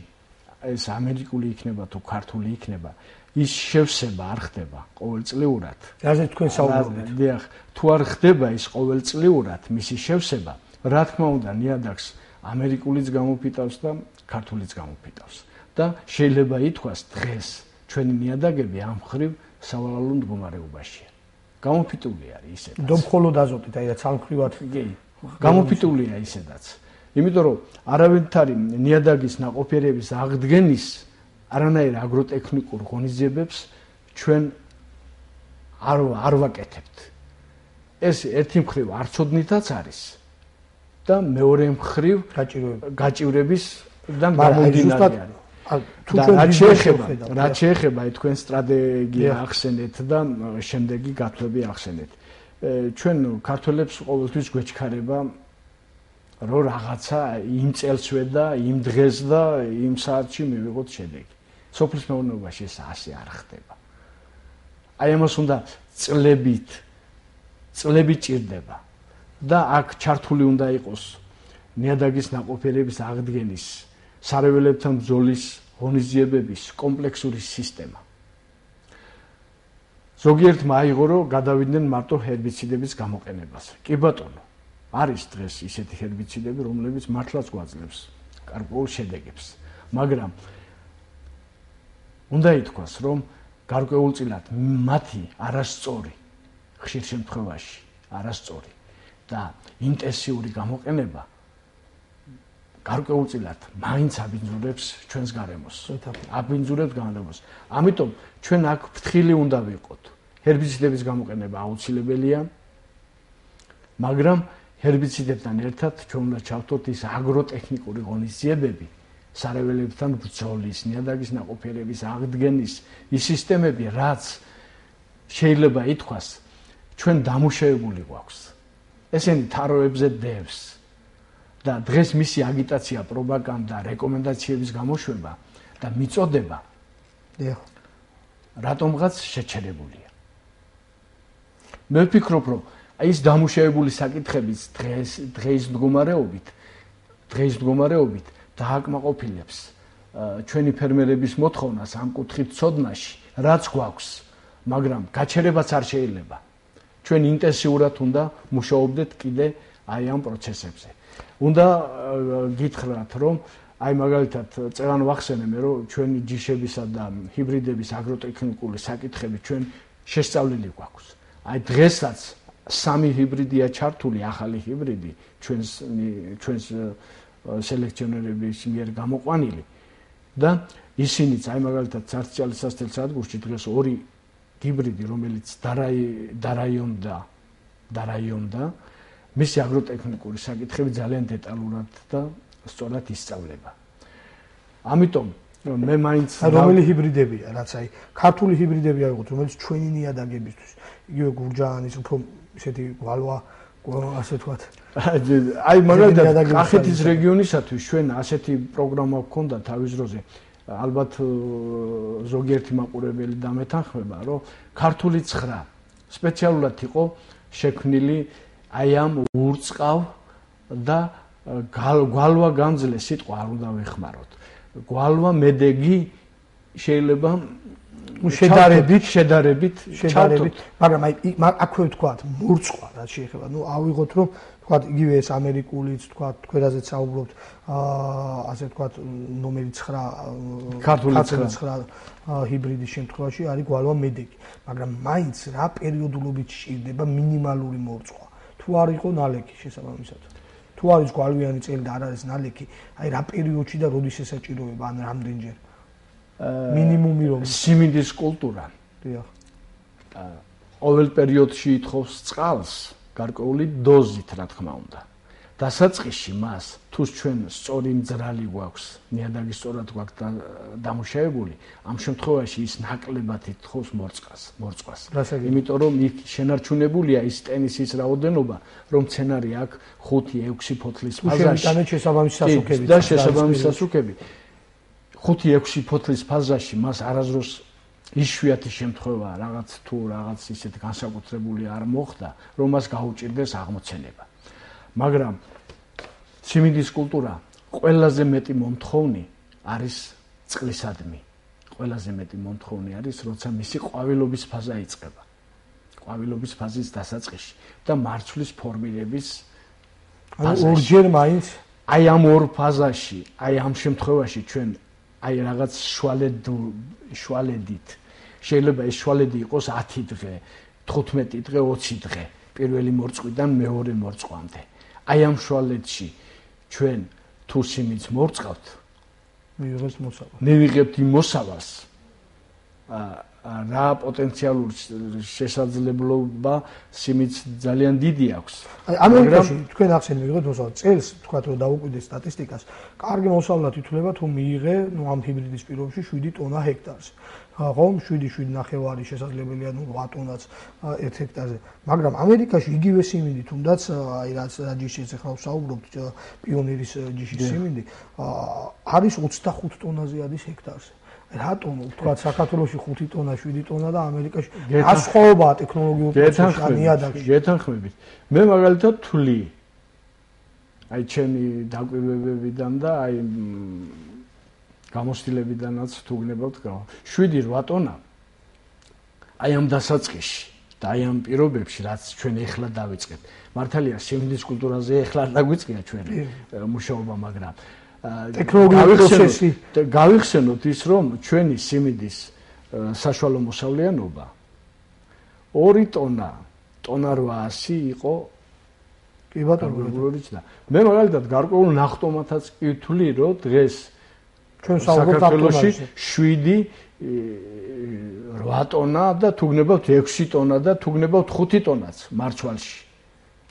ეს ამერიკული იქნება თუ ქართული იქნება, ის შევსება არ ხდება ყოველწლიურად. რაზე თქვენ საუბრობთ? დიახ, თუ არ ხდება ის ყოველწლიურად მისი შევსება, რა თქმა უნდა, ნიადაგს ამერიკულიც გამოფიტავს და ქართულიც გამოფიტავს. და შეიძლება ითქვას დღეს ჩვენი ნიადაგები ამ ხრივ სავალალო მდგომარეობაშია. გამოფიტული არის ისედაც. და მხოლოდ აზოტით, აი რა ცალმხრივად გამოფიტულია ისედაც. იმიტომ რომ არავითარი ნიადაგის ნაყოფიერების აღდგენის არანაირ აგროტექნიკურ ღონისძიებებს ჩვენ არ ვაკეთებთ. ეს ერთი მხრივ არ ცოდნითაც არის და მეორე მხრივ გაჭირვების და გამომდინარე არის. რაც შეეხება თქვენ სტრატეგია ახსენეთ და შემდეგი გათვლები ახსენეთ. ჩვენ ქართველებს ყოველთვის გვეჩქარება რომ რაღაცა იმ წელსვე და იმ დღეს და იმ საათში მივიღოთ შედეგი. სოფლის მეურნეობაში ეს ასე არ ხდება. აი ამას უნდა წლები ჭირდება და აქ ჩართული უნდა იყოს ნიადაგის ნაყოფიერების აღდგენის, სარეველებთან ბრძოლის ღონისძიებების კომპლექსური სისტემა. ზოგიერთმა აიღო რომ გადავიდნენ მარტო ჰერბიციდების გამოყენებაზე. კი ბატონო, არის დღეს ისეთი ჰერბიციდები, რომლებიც მართლაც გვაძლევს გარკვეულ შედეგებს, მაგრამ უნდა ითქვას, რომ გარკვეულწილად მათი არასწორი, ხშირ შემთხვევაში არასწორი და ინტენსიური გამოყენება გარკვეულწილად მაინც აბინძურებს ჩვენს გარემოს. აბინძურებს გარემოს. ამიტომ ჩვენ აქ ფრთხილი უნდა ვიყოთ. ჰერბიციდების გამოყენება აუცილებელია, მაგრამ ჰერბიციდებთან ერთად ჩვენ უნდა ჩავთვალოთ ის აგროტექნიკური ღონისძიებები, სარეველებთან ბრძოლის, ნიადაგის ნაყოფიერების აღდგენის ის სისტემები, რაც შეიძლება ითქვას, ჩვენ დამუშავებული გვაქვს. ესენი თაროებზე დევს და დღეს მისი აგიტაცია, პროპაგანდა, რეკომენდაციების გამოშვება და მიწოდება რატომღაც შეჩერებულია. მე ვფიქრობ, რომ ის დამუშავებული საკითხების დღეის მდგომარეობით დააკმაყოფილებს ჩვენი ფერმერების მოთხოვნას ამ კუთხით ცოდნაში, რაც გვაქვს, მაგრამ გაჩერებაც არ შეიძლება. ჩვენ ინტენსიურად უნდა მუშაობდეთ კიდე აი ამ პროცესებზე. უნდა გითხრათ, რომ აი მაგალითად წეგან ვახსენე მე, რომ ჩვენი ჯიშებისა და ჰიბრიდების აგროტექნიკური საკითხები ჩვენ შესწავლილი გვაქვს. აი დღესაც 3 ჰიბრიდია ჩართული, ახალი ჰიბრიდი ჩვენს სელექციონერების მიერ გამოყვანილი და ისინიც აი მაგალითად სარწიალის სასწრაფო სადგურში დღეს 2 ჰიბრიდი, რომელიც დარაიონდა მისი აგროტექნიკური საკითხები ძალიან დეტალურად და სწორად ისწავლება. ამიტომ მე მაინც რომელი ჰიბრიდებია, რაც აი ქართული ჰიბრიდები აიღოთ, რომელიც ჩვენი ნიადაგებისთვის, იგივე გურჯაანის უფრო ისეთი გვალვა, ასე ვთქვათ. აი მაგალითად კახეთის რეგიონისათვის ჩვენ ასეთი პროგრამა გვქონდა თავის დროზე. ალბათ ზოგიერთი მაყურებელი დამეთანხმება, რომ ქართული ცხრა სპეციალურად იყო შექმნილი აი ამ ურწყავ და გვალვა გამძლე სიტყვა არ უნდა ვეხმაროთ. გვალვა მედეგი შეიძლება შედარებით, მაგრამ აი აქვე ვთქვათ, მურწყვა რაც შეეხება, ავიღოთ რომ ვთქვათ, იგივე ეს ამერიკულიც, ვთქვათ, თქვენაზეც საუბრობთ, ასე ვთქვათ, ნომერი 9 ქართული 9 ჰიბრიდის შემთხვევაში არის გვალვა მედეგი, მაგრამ მაინც რა პერიოდულობით სჭირდება მინიმალური მორწყვა. თუ არ იყო ნალექი შესაბამისად. თუ არის გვალვიანი წელი და არ არის ნალექი, აი რა პერიოდში და როდის ესაჭიროება, ან რამდენჯერ? მინიმუმი რომ სიმინდის კულტურა. დიახ. ყოველ პერიოდში ითხოვს წყალს, გარკვეული დოზით, რა თქმა უნდა. დასაწყისში მას თუ ჩვენ სწორი მძრალი გვაქვს, ნიადაგი სწორად გვაქვს დამუშავებული, ამ შემთხვევაში ის ნაკლებად ითხოვს მორწყვას. იმიტომ რომ იქ შენარჩუნებულია ის ტენისის რაოდენობა, რომ მცენარე აქ 5-6 ფოთლის ფაზაში შესაბამისი სასუქებით და შესაბამისი სასუქები 5-6 ფოთლის ფაზაში მას არასდროს იშვიათი შემთხვევა რაღაც თუ რაღაც ისეთი განსაკუთრებული არ მოხდა, რომ მას გაუჭირდეს აღმოცენება. მაგრამ სიმინდის კულტურა ყველაზე მეტი მომთხოვნი არის წყლისადმი. ყველაზე მეტი მომთხოვნი არის, როცა მისი ყვავილობის ფაზა იწყება. ყვავილობის ფაზის დასაწყისში და მარცვლის ფორმირების ორჯერ მაინც აი ამ ორ ფაზაში, აი ამ შემთხვევაში ჩვენ აი რაღაც შვალედით შეიძლება ეს შვალედი იყოს 10 დღე, 15 დღე, 20 დღე პირველი მორწყვიდან მეორე მორწყვამდე. აი ამ შვალედში ჩვენ თუ სიმინდს მორწყავთ, მივიღებთ იმ მოსავალს, რა პოტენციალური შესაძლებლობა სიმინდს ძალიან დიდი აქვს. ამერიკაში თქვენ ახსენეთ მივიღეთ მოსავალს, წელს თქვათ რომ დაუკვირდეთ სტატისტიკას, კარგი მოსავლად ითვლება თუ მიიღე, ამ ჰიბრიდის პირობებში 7 ტონა ჰექტარზე. ხომ 7-7.5 შესაძლებელია 8 ტონაც 1 ჰექტარზე. მაგრამ ამერიკაში იგივე სიმინდი, თუნდაც აი რაც ჯიშის ახლა ვსაუბრობთ, პიონერის ჯიშის სიმინდი, არის 25 ტონაზე არის ჰექტარზე. რატომ ვთქვათ საქართველოში 5 ტონა, 7 ტონა და ამერიკაში ასხოვებაა ტექნოლოგიურ პროცესში ნიადაგში. გეთანხმებით. მე მაგალითად თვლი აი ჩემი დაკვირვებებიდან და აი გამოცდილებიდანაც თუ გნებავთ 7-8 ტონა აი ამ დასაწყისში და აი ამ პირობებში რაც ჩვენ ეხლა დავიწყეთ. მართალია სიმინდის კულტურაზე ეხლა არ დაგვიწყია ჩვენი მუშაობა, მაგრამ ტექნოლოგიური პროცესი გავიხსენოთ ის რომ ჩვენი სიმინდის საშუალო მოსავლიანობა 2 ტონა 800 იყო კი ბატონო და მე მაგალითად გარკვეულ ნახტომათაც ვთვლი რომ დღეს ჩვენ საქართველოში 7-8 ტონა და თუ გნებავთ 6 ტონა და თუ გნებავთ 5 ტონაც მარცვალში.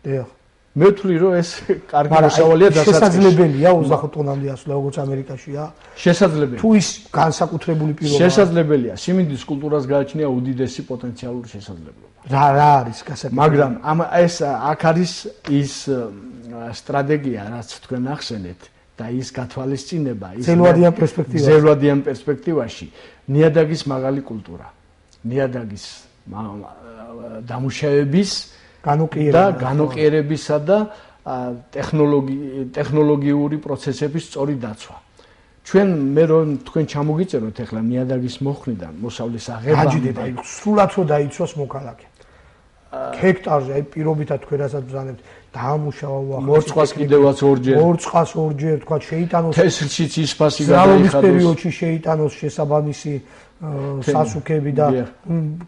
დიახ. მე ვთვლი რომ ეს კარგი მოსავალია დასაწყისში. შესაძლებელია 25 ტონამდე ასვლა როგორც ამერიკაშია? შესაძლებელია. თუ ის განსაკუთრებული პირობაა. შესაძლებელია. სიმინდის კულტურას გააჩნია უდიდესი პოტენციალური შესაძლებლობა. რა არის გასაგებია? მაგრამ ეს აქ არის ის სტრატეგია, რაც თქვენ ახსენეთ. და ის გათვალისწინება ის ზელვადიან პერსპექტივაში ნიადაგის მაღალი კულტურა, ნიადაგის დამუშავების განოყიერებისა და ტექნოლოგიური პროცესების სწორი დაცვა. ჩვენ მე რომ თქვენ ჩამოგიწეროთ ახლა ნიადაგის მოხდიდან მოსავლის აღება გაჯდება, სრულად რო დაიცვას მოქალაქე. ჰექტარზე აი პირობითად თქვენ რასაც ბრძანებთ დაამუშავა უახლოესი მორწყვას კიდევაც ორჯერ მორწყას ორჯერ თქვა შეიტანოს თესლშიც ის ფასი გადაიხადოს პერიოდში შეიტანოს შესაბამისი სასუქები და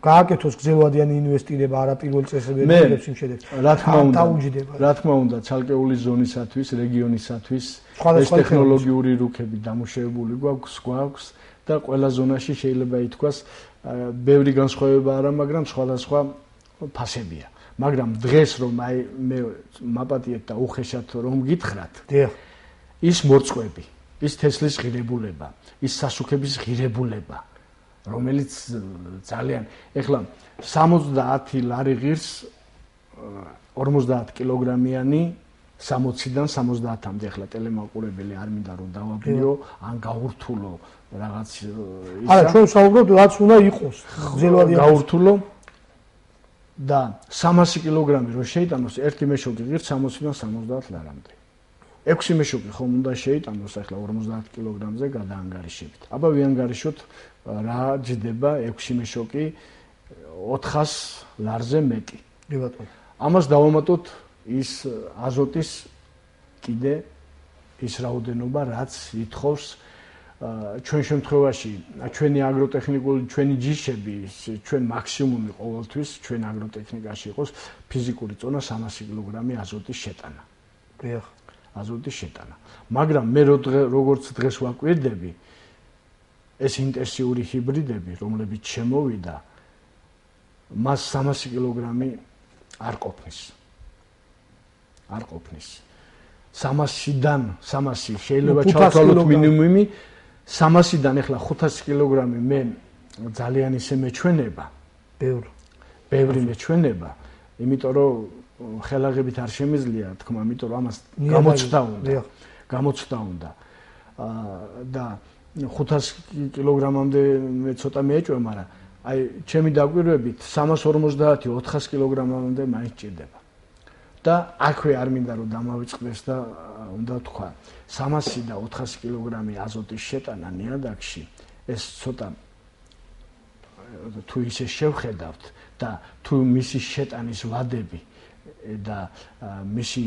გააკეთოს გზელვადიანი ინვესტირება არა პირველ წესრიგებს იმ შედეგს რა თქმა უნდა ცალკეული ზონისათვის რეგიონისათვის ეს ტექნოლოგიური რუკები დამუშავებული გვაქვს და ყველა ზონაში შეიძლება ითქვას ბევრი განსხვავება არა, მაგრამ სხვადასხვა ფასებია. მაგრამ დღეს რომ აი მე მაპატიეთ და უხეშად რომ გითხრათ, ის მორწყვები, ის თესლის ღირებულება, ის სასუქების ღირებულება, რომელიც ძალიან ეხლა 70 ლარი ღირს 50 კილოგრამიანი 60-დან 70-მდე ახლა ტელემაყურებელი არ მინდა რომ დავაბიო ან გაურთულო რაღაც ისა. არა, ჩვენ საუბრობთ რაც უნდა იყოს. გრძელვადი გაურთულო და 300 კილოგრამი რო შეიტანოს ერთი მეშოკი ღირს 60-დან 70 ლარამდე. 6 მეშოკი ხომ უნდა შეიტანოს ახლა 50 კილოგრამზე გადაანგარიშებით. აბა ვიანგარიშოთ რა ჯდება 6 მეშოკი 400 ლარზე მეტი. კი ბატონო. ამას დავამატოთ ის აზოტის კიდე ის რაოდენობა, რაც ითხოვს ჩვენ შემთხვევაში ჩვენი აგროტექნიკული ჩვენი ჯიშები, ჩვენ მაქსიმუმი ყოველთვის ჩვენ აგროტექნიკაში იყოს ფიზიკური წონა 300 კილოგრამი აზოტის შეტანა. დიახ. აზოტის შეტანა. მაგრამ მე როგორც დღეს ვაკვირდები, ეს ინტენსიური ჰიბრიდები, რომლებიც შემოვიდა, მას 300 კილოგრამი არ ყოფნის. არ ყოფნის. 300-დან 300 შეიძლება ჩავთვალოთ მინიმუმი 300-დან ახლა 500 კილოგრამი მე ძალიან ისე მეჩვენება. ბევრი მეჩვენება, იმიტომ რომ ხელაღებით არ შემიძლია თქმა, იმიტომ რომ ამას გამოცდა უნდა. და 500 კილოგრამამდე მე ცოტა მეეჭვია, მაგრამ აი ჩემი დაკვირვებით 350 400 კილოგრამამდე მაინც ჭირდება. და აქვე არ მინდა რომ დამავიწყდეს და უნდა თქვა 300 და 400 კილოგრამი აზოტის შეტანა ნიადაგში ეს ცოტა თუ ისე შევხედავთ და თუ მისი შეტანის ვადები და მისი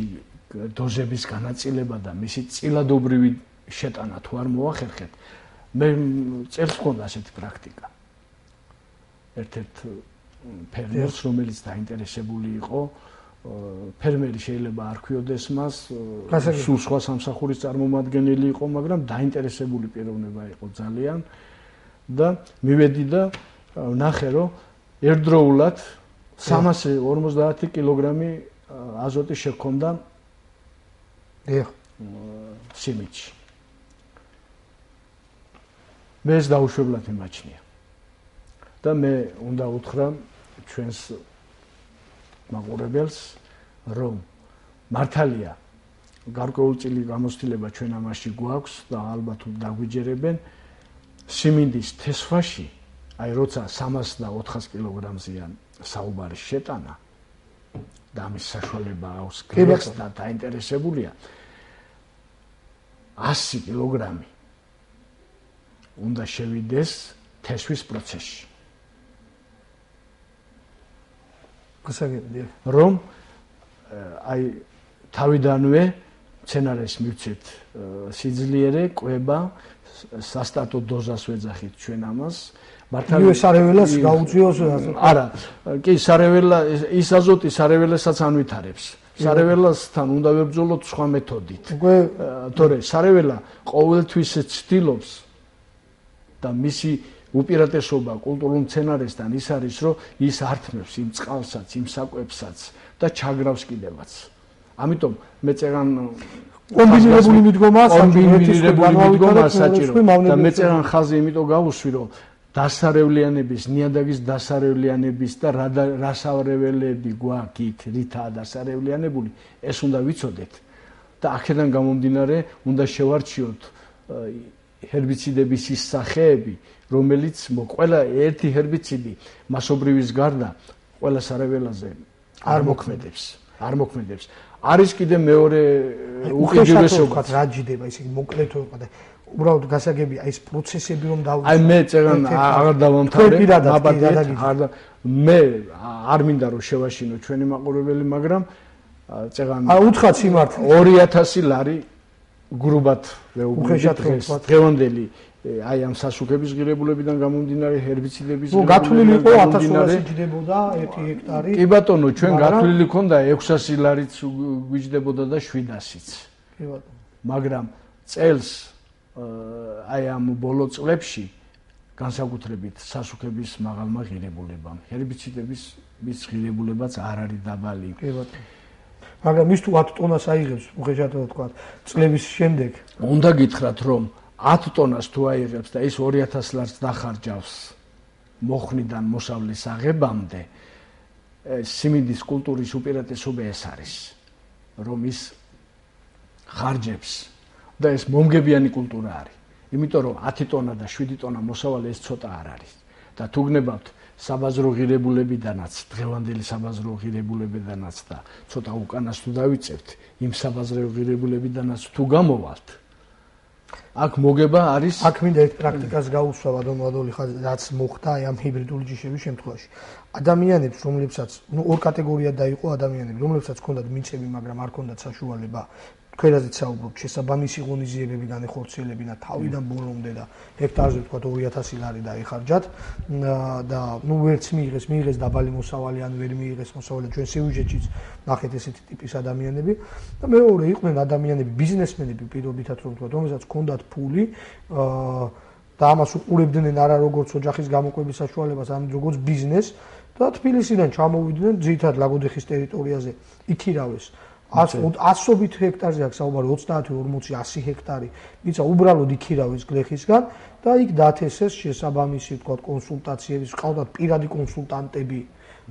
დოზების განაწილება და მისი წილადობრივი შეტანა თუ არ მოახერხეთ მე წელს მქონდა ასეთი პრაქტიკა ერთ-ერთ ფერმერს რომელიც დაინტერესებული იყო ფერმერი შეიძლება არ ქვიოდეს მას, სულ სხვა სამსახურის წარმომადგენელი იყო, მაგრამ დაინტერესებული პიროვნება იყო ძალიან და მივედი და ვნახე, რომ ერთდროულად 350 კილოგრამი აზოტი შექონდა სიმინდში. მე ეს დაუშვებლად იმაჩნია. და მე უნდა უთხრა ჩვენს მაყურებელს, რომ მართალია გარკვეულწილი გამოცდილება ჩვენ ამაში გვაქვს და ალბათ დაგვიჯერებენ სიმინდის თესვაში, აი როცა 300 და 400 კილოგრამზეა საუბარი შეტანა და ამის საშუალება აქვს გლეხს და დაინტერესებულია 100 კილოგრამი უნდა შევიდეს თესვის პროცესში. რომ აი თავიდანვე მცენარეს მივცეთ სიძლიერე, კვება, სასტატო დოზას ვეძახით ჩვენ ამას. მართალია სარეველას გაუწიოს არა, კი სარეველა ის აზოტი სარეველასაც ანვითარებს. სარეველასთან უნდა ვებრძოლოთ სხვა მეთოდით. თორე სარეველა ყოველთვის ცდილობს და მისი უპირატესობა კულტურულ მცენარესთან ის არის, რომ ის ართმევს იმ წყალსაც, იმ საკვებსაც და ჩაგრავს კიდევაც. ამიტომ მე წერან კომბინირებული მიდგომა საჭირო და მე წერან ხაზი იმიტომ გავუსვი, რომ დასარევლიანების, ნიადაგის დასარევლიანების და რა სარეველები გვაქვს, რითაა დასარევლიანებული, ეს უნდა ვიცოდეთ და აქედან გამომდინარე უნდა შევარჩიოთ ჰერბიციდების ის სახეები, რომელიც ყველა ერთი ჰერბიციდი მასობრივის გარდა ყველა სარეველაზე არ მოქმედებს. არის კიდე მეორე უყიდურესობა, რა ჯდება, ისე მოკლედ ვიყო და უბრალოდ გასაგებია ეს პროცესები რომ დავიწყო. აი მე წერან აღარ დავამთავრე, მე არ მინდა რომ შევაშინო ჩვენი მაყურებელი, მაგრამ წერან უთხრა სიმართლე 2000 ლარი გრუბად ვეუბნები დღევანდელი აი ამ სასუქების ღირებულებიდან გამომდინარე ჰერბიციდების გათვლილი იყო 1200 ჯდებოდა 1 ჰექტარი. კი ბატონო, ჩვენ გათვლილი ქონდა 600 ლარიც გვიჯდებოდა და 700-იც. კი ბატონო. მაგრამ წელს აი ამ ბოლო წლებში განსაკუთრებით სასუქების მაღალმა ღირებულებამ, ჰერბიციდების ღირებულებაც არ არის დაბალი. კი ბატონო. მაგრამ ის თუ 10 ტონას აიღებს, უხეშად თქვა, წლების შემდეგ, უნდა გითხრათ, რომ 10 ტონას თუ აიღებს და ის 2000 ლარს დახარჯავს მოხნიდან მოსავლის აღებამდე, სიმინდის კულტურის უპირატესობა ეს არის, რომ ის ხარჯებს და ეს მომგებიანი კულტურა არის. იმიტომ რომ 10 ტონა და 7 ტონა მოსავალი ეს ცოტა არ არის. და თუ გნებავთ საბაზრო ღირებულებიდანაც, დღევანდელი საბაზრო ღირებულებიდანაც და ცოტა უკანას თუ დავიწევთ, იმ საბაზრო ღირებულებიდანაც თუ გამოვალთ, აქ მოგება არის. აქ მინდა ერთ პრაქტიკას გაუსვა ბატონო რაც მოხდა ამ ჰიბრიდული ჯიშების შემთხვევაში. ადამიანებს, რომლებსაც, ორ კატეგორიად დაიყო ადამიანები, რომლებსაც ჰქონდათ მიწები, მაგრამ არ ჰქონდათ საშუალება ქვერაზეც საუბრობთ, შესაბამისი ღონისძიებები განეხორციელებინა თავიდან ბოლომდე და ჰექტარზე თქვა 2000 ლარი დაიხარჯათ და ვერც მიიღეს დაბალი მოსავალი ან ვერ მიიღეს მოსავალი ჩვენ სიუჟეტშიც ნახეთ ესეთი ტიპის ადამიანები და მეორე იყვნენ ადამიანები ბიზნესმენები პირობითად რომ თქვა რომელსაც ჰქონდათ ფული და ამას უყურებდნენ არა როგორც ოჯახის გამოყვების საშუალებას ან როგორც ბიზნესს და თბილისიდან ჩამოვიდნენ ძირითადად ლაგოდეხის ტერიტორიაზე იქირავეს 100-ობით ჰექტარზე აქვს საუბარი 30-40-100 ჰექტარი ვიცა უბრალოდ იქირავეს გლეხისგან და იქ დათესეს შესაბამისი თქვა კონსულტაციების ყავდათ პირადი კონსულტანტები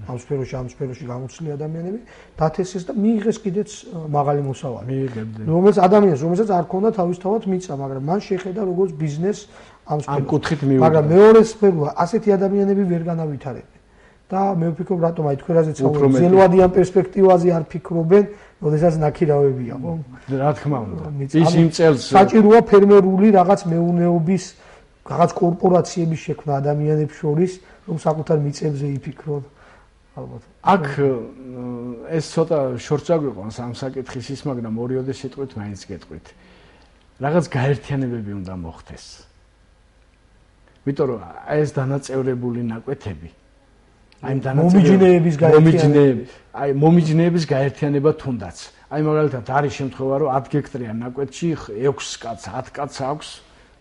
ამ სფეროში გამოცილი ადამიანები დათესეს და მიიღეს კიდეც მაღალი მოსავალი რომელსაც ადამიანს რომელსაც არ ქონდა თავისთავად მიწა მაგრამ მან შეხედა როგორც ბიზნეს ამ კუთხით მიუღია მაგრამ მეორე სფეროა ასეთი ადამიანები ვერ განავითარებენ და მე ვფიქრობ რატომ აი თქვენაზეც საუბრობთ ზელვადიან პერსპექტივაზე არ ფიქრობენ როდესაც ნაქირავებია ხო რა თქმა უნდა ის იმ წელს საჭიროა ფერმერული რაღაც მეურნეობის რაღაც კორპორაციების შექმნა ადამიანებს შორის რომ საკუთარ მიწებზე იფიქრონ ალბათ აქ ეს ცოტა შორტს აგვიყვანს ამ საკითხის ის მაგრამ ორიოდე სიტყვით მაინც გეტყვით რაღაც გაერთიანებები უნდა მოხდეს იმიტომ რომ ეს დანაწევრებული ნაკვეთები აი მომიჯნეების გაერთიანება თუნდაც. აი მაგალითად არის შემთხვევა რომ 10 ჰექტარიან ნაკვეთში 6 კაც, 10 კაც აქვს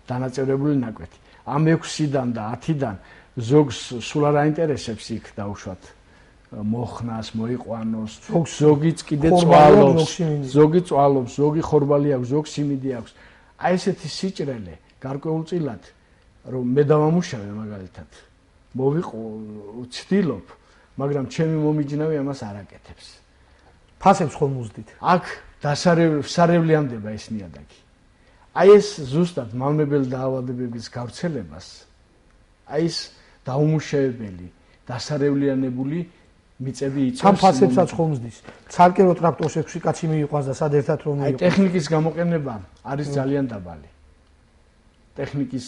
დანაწევრებული ნაკვეთი. ამ 6-დან და 10-დან ზოგს სულ არ აინტერესებს იქ დაუშვათ მოხნას, მოიყვანოს, ზოგიც კიდე წვალობს, ზოგი ხორბალი აქვს, ზოგი სიმინდი აქვს. აი ესეთი სიჭრელე გარკვეულწილად რომ მე დავამუშავე მაგალითად ვცდილობ, მაგრამ ჩემი მომიჯნავე ამას არ აკეთებს. ფასებს ხომ უზდით? აქ სარევლიანდება ეს ნიადაგი. აი ეს ზუსტად მავნებელი დაავადებების გავრცელებას, აი ეს დაუმუშავებელი, დასარევლიანებული მიწები იწვევს. სამ ფასებსაც ხომ უზდის? ცალკერო ტრაქტორს 6 კაცი მიიყვანს და სად ერთად რომ მიიღოს. აი ტექნიკის გამოყენება არის ძალიან დაბალი. ტექნიკის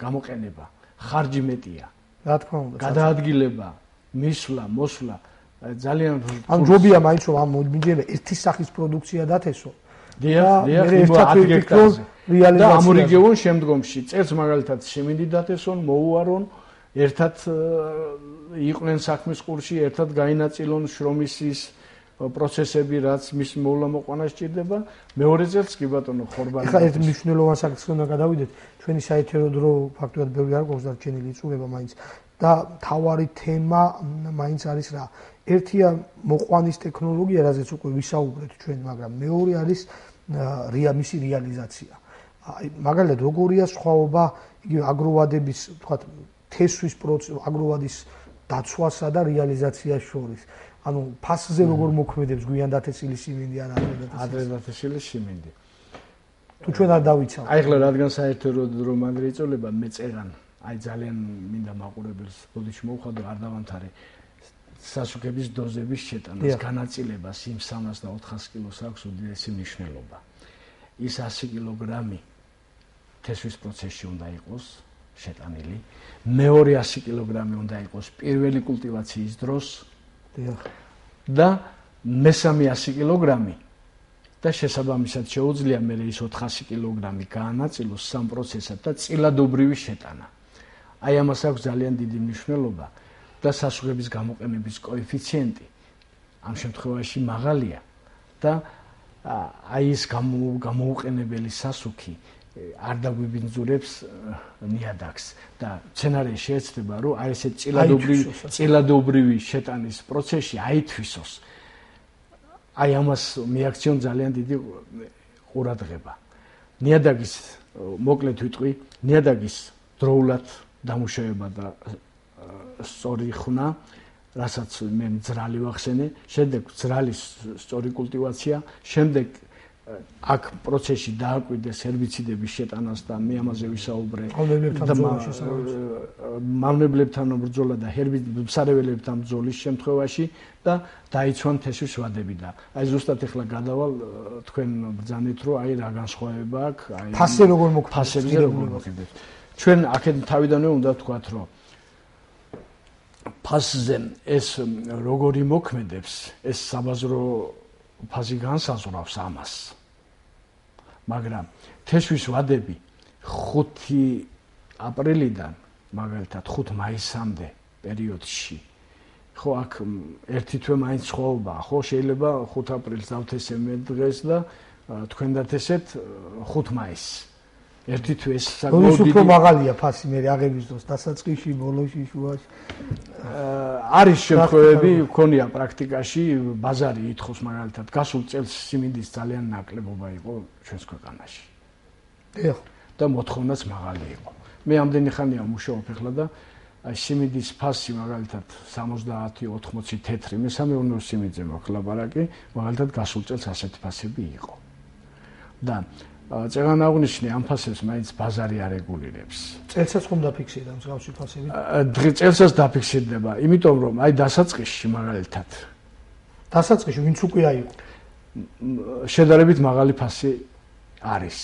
გამოყენება ხარჯი მეტია. რა თქმა უნდა გადაადგილება მისვლა მოსვლა ძალიან ან ჯობია მაინც რომ ამ მომიჯნავე ერთი სახის პროდუქცია დათესო დიახ და ამ რეგიონ შემდგომში წერს მაგალითად სიმინდი დათესონ მოუარონ ერთად იყვნენ საქმის ყურში ერთად გაინაწილონ შრომისის პროცესები რაც მის მოვლა-მოყვანა სჭირდება მეორე წელს კი ბატონო ხორბალი ეხლა ერთ მნიშვნელოვან საკითხს უნდა გადავიდეთ ჩვენი საერთო დრო ფაქტობრივად ბევრი არ გვაქვს დარჩენილი იწურება მაინც და თავარი თემა მაინც არის რა ერთია მოყვანის ტექნოლოგია რაზეც უკვე ვისაუბრეთ ჩვენ მაგრამ მეორე არის მისი რეალიზაცია აი მაგალითად როგორია სხვაობა იგივე აგროვადების თქვათ თესვის პროცესი აგროვადის დაცვასა და რეალიზაციას შორის ანუ ფასზე როგორ მოქმედებს გვიან დათესილი სიმინდი ან ადრე დათესილი სიმინდი თუ ჩვენ არ დავიცავ აი ხლა რადგან საერთო რომ ადრე იწოლება მე წერან აი ძალიან მინდა მაყურებელს ბოდიში მოვხადო არ დავამთავრე სასუქების დოზების შეტანას განაწილებას იმ 300 და 400 კილოს აქვს უდიდესი მნიშვნელობა ის 100 კილოგრამი თესვის პროცესში უნდა იყოს შეტანილი მეორე 100 კილოგრამი უნდა იყოს პირველი კულტივაციის დროს და მესამე 100 კილოგრამი და შესაბამისად შეუძლია მე ის 400 კილოგრამი გაანაწილოს სამ პროცესად და წილადობრივი შეტანა. აი ამას აქვს ძალიან დიდი მნიშვნელობა და სასუქების გამოყენების კოეფიციენტი ამ შემთხვევაში მაღალია და აი ეს გამოუყენებელი სასუქი არ დაგვიბინძურებს ნიადაგს და სცენარია შეეცდება რომ აი ესე წილადობრივი შეტანის პროცესში აითვისოს აი ამას მიაქციონ ძალიან დიდი ყურადღება. ნიადაგის მოკლედ ვიტყვი, ნიადაგის დროულად დამუშავება და სწორი ხნა, რასაც მე მძრალი ვახსენე, შემდეგ მძრალის სწორი კულტივაცია, შემდეგ აქ პროცესში დააკვირდეს ჰერბიციდების შეტანას და მე ამაზე ვისაუბრე. მავნებლებთან ბრძოლა და მცარეველებთან ბრძოლის შემთხვევაში და დაიცვან თესვის ვადები და აი ზუსტად ახლა გადავალ თქვენ ბრძანეთ რომ აი რა განსხვავება აქვს, აი ფასზე როგორ მოქმედებს. ჩვენ აქეთ თავიდანვე უნდა ვთქვათ რომ ფასზე ეს როგორი მოქმედებს, ეს საბაზრო ფაზი განსაზღვრავს ამას. მაგრამ თესვის ვადები 5 აპრილიდან მაგალითად 5 მაისამდე პერიოდში ხო აქ ერთი თვე მაინც სხვაობაა, ხო შეიძლება 5 აპრილს დავთესებ მე დღეს და თქვენ დათესეთ 5 მაისს. ერთი თვე ეს საკმაოდ უფრო მაღალია ფასი მე აღების დროს დასაწყისში, ბოლოში, შუაში. არის შემთხვევები, მქონია პრაქტიკაში, ბაზარი ითხოვს მაგალითად გასულ წელს სიმინდის ძალიან ნაკლებობა იყო ჩვენს ქვეყანაში. და მოთხოვნაც მაღალი იყო. მე ამდენი ხანია მუშაობ ახლა და აი სიმინდის ფასი მაგალითად 70-80 თეთრი, მესამე უნივერსიტეტის სიმინდზე მაქვს ლაბარაკი, მაგალითად გასულ წელს ასეთი ფასები იყო. და წეგან აღნიშნე ამ ფასებს მაინც ბაზარი არეგულირებს. წელსაც ხომ დაფიქსირდა მსგავსი ფასები? წელსაც დაფიქსირდება, იმიტომ რომ აი დასაწყისში მაგალითად დასაწყისში ვინც უკვე აიყო შედარებით მაღალი ფასი არის.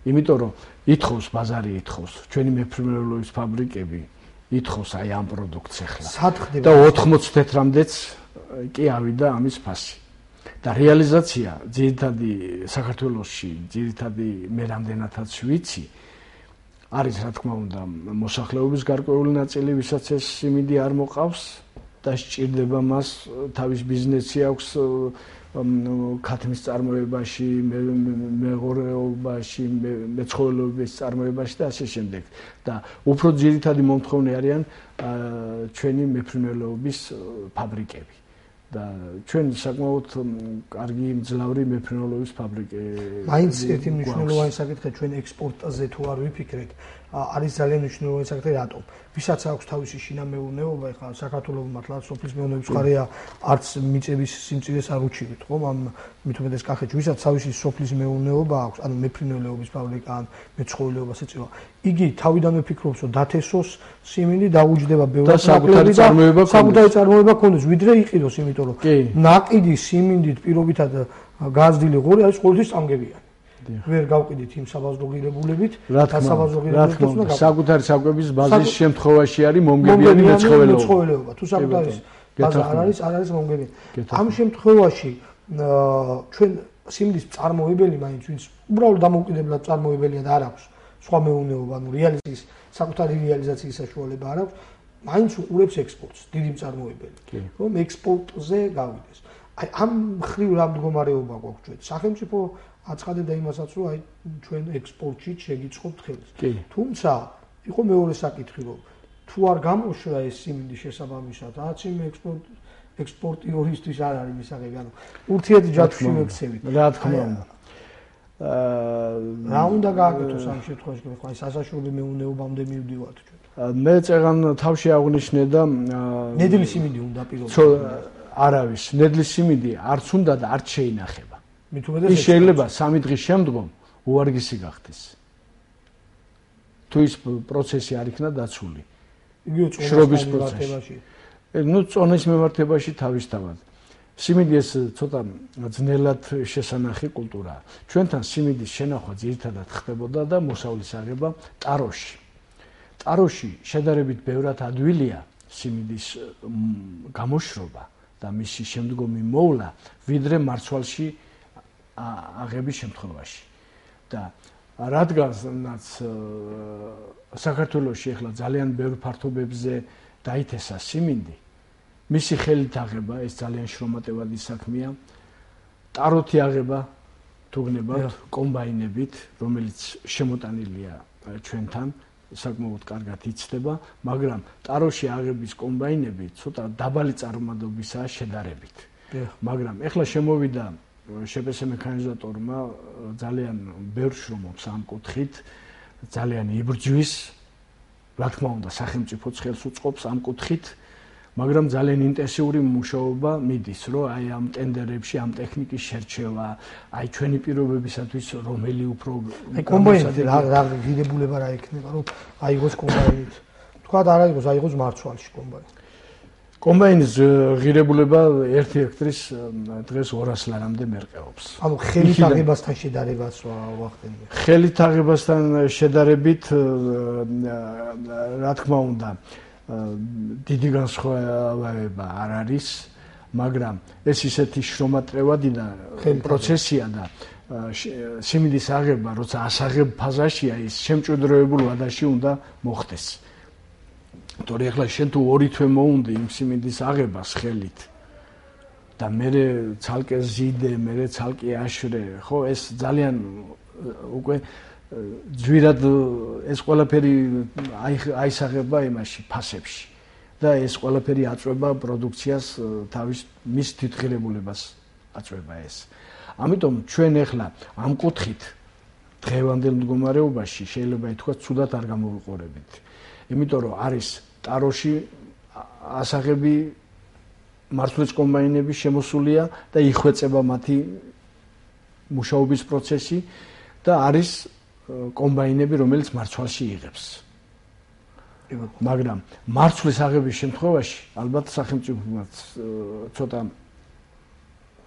იმიტომ რომ ითხოვს ბაზარი ითხოვს, ჩვენი მეფრინველობის ფაბრიკები ითხოვს აი ამ პროდუქტს ახლა. და 80 თეთრამდეც კი ავიდა ამის ფასი. და რეალიზაცია ძირითადი საქართველოში, ძირითადი მე რამდენადაც ვიცი, არის რა თქმა უნდა მოსახლეობის გარკვეული ნაწილი, ვისაც ეს სიმინდი არ მოყავს და სჭირდება მას თავის ბიზნესი აქვს ქათმის წარმოებაში, მეღორეობაში, მეცხოველეობის წარმოებაში და ასე შემდეგ. და უფრო ძირითადი მომთხოვნი არიან ჩვენი მეფრინველობის ფაბრიკები. და ჩვენ საკმაოდ კარგი მძლავრი მეფრინველობის ფაბრიკები. მაინც ერთი მნიშვნელოვანი საკითხი ჩვენ ექსპორტზე თუ არ ვიფიქრეთ, არის ძალიან მნიშვნელოვანი საკითხი რატომ? ვისაც აქვს თავისი შინამეურნეობა, ეხლა საქართველოს მართლაც სოფლის მეურნეობის მხარეა, არც მიწების სიმწირეს არ უჩივით, ხო? მით უმეტეს კახეთში, ვისაც თავისი სოფლის მეურნეობა აქვს, ანუ მეფრინველების ფაბრიკა, ან მეცხოველეობას ეწევა, იგი თავიდანვე ფიქრობს, რომ დათესოს სიმინდი დაუჯდება ბევრად საკუთარი წარმოება ქონდეს, ვიდრე იყიდოს, იმიტომ რომ ნაკიდი სიმინდით პირობითად გაზრდილი ღორი არის ყოველთვის წამგებიანი. ვერ გავყიდით იმ საბაზრო ღირებულებით და საბაზრო ღირებულებით საკუთარი საკვების ბაზის შემთხვევაში არის მომგებიანი მეცხოველეობა. თუ საკუთარი ბაზა არ არის მომგებიანი. ამ შემთხვევაში ჩვენ სიმინდის წარმოებელი მაინც ვინც უბრალოდ დამოუკიდებლად წარმოებელია და არ აქვს სხვა მეურნეობა, ანუ რეალიზაციის საკუთარი რეალიზაციის საშუალება არ აქვს, მაინც უყურებს ექსპორტს, დიდი მწარმოებელი, რომ ექსპორტზე გავიდეს. აი ამ მხრივ რა მდგომარეობა გვაქვს ჩვენ? სახელმწიფო აცხადებდა იმასაც, რომ აი ჩვენ ექსპორტში შეგიწყობთ ხელს. თუმცა იყო მეორე საკითხი, რომ თუ არ გამოშვა ეს სიმინდი შესაბამისად, რაც იმ ექსპორტიორისთვის არ არის მისაღები, ანუ ურთიერთჯაჭვში ვექცევით. რა თქმა უნდა. რა უნდა გააკეთოს ამ შემთხვევაში, ხო, აი სასაშრობი მეურნეობამდე მივდივართ ჩვენ. მე წეგან თავში აღნიშნე და ნედლი სიმინდი უნდა პირობითად. არავის, ნედლი სიმინდი არც უნდა და არც შეინახება. ის შეიძლება 3 დღის შემდგომ უვარგისი გახდეს. თუ ის პროცესი არ იქნა დაცული. იგივე წონის მიმართებაში. ნუ წონის მიმართებაში თავისთავად. სიმინდი ეს ცოტა ძნელად შესანახი კულტურაა. ჩვენთან სიმინდის შენახვა ძირითადად ხდებოდა და მოსავლის აღება ტაროში. ტაროში შედარებით ბევრად ადვილია სიმინდის გამოშრობა და მისი შემდგომი მოვლა, ვიდრე მარცვალში აღების შემთხვევაში. და რადგანაც საქართველოში ახლა ძალიან ბევრ ფართობებზე დაითესა სიმინდი, მისი ხელით აღება ეს ძალიან შრომატევადი საქმეა. ტაროთი აღება თუ გნებავთ კომბაინებით, რომელიც შემოტანილია ჩვენთან, საკმაოდ კარგად იცდება, მაგრამ ტაროში აღების კომბაინები ცოტა დაბალი წარმომადგენლობისაა შედარებით. მაგრამ ეხლა შემოვიდა შპს მექანიზატორმა ძალიან ბევრ შრომობს ამ კუთხით, ძალიან იბრძვის, რა თქმა უნდა, სახელმწიფოც ხელს უწყობს ამ კუთხით, მაგრამ ძალიან ინტენსიური მუშაობა მიდის, რომ აი ამ ტენდერებში ამ ტექნიკის შერჩევა, აი ჩვენი პირობებისათვის რომელი უფრო კომბაინი რა ღირებულება რა ექნება, რომ აიღოს კომბაინით. თქვა არა იყოს აიღოს მარცვალში კომბაინი. კომბაინის ღირებულება 1 ჰექტრის დღეს 200 ლარამდე მერყეობს. ანუ ხელით აღებასთან შედარებას ვახდენია. ხელით აღებასთან შედარებით რა თქმა უნდა დიდი განსხვავება არ არის, მაგრამ ეს ისეთი შრომატევადი და პროცესია და სიმინდის აღება, როცა ასაღებ ფაზაშია, ის შემჭვიდროებულ ვადაში უნდა მოხდეს. თორე ახლა შენ თუ 2 თვე მოუნდი იმ სიმინდის აღებას ხელით და მე ცალკე ზიდე, მე ცალკე აშრე, ხო, ეს ძალიან უკვე ძვირად ეს ყველაფერი აისაღება იმაში ფასებში და ეს ყველაფერი აწვება პროდუქციას თავის მის თვითღირებულებას აწვება ეს. ამიტომ ჩვენ ახლა ამ კუთხით დღევანდელ მდგომარეობაში შეიძლება ითქვას ცუდად არ გამოვიყურებით. იმიტომ რომ არის ტაროში ასაღები მარცვლის კომბაინების შემოსულია და იხვეწება მათი მუშაობის პროცესი და არის კომბაინები, რომელიც მარცვალში იღებს. მაგრამ მარცვლის აღების შემთხვევაში ალბათ სახელმწიფოც ცოტა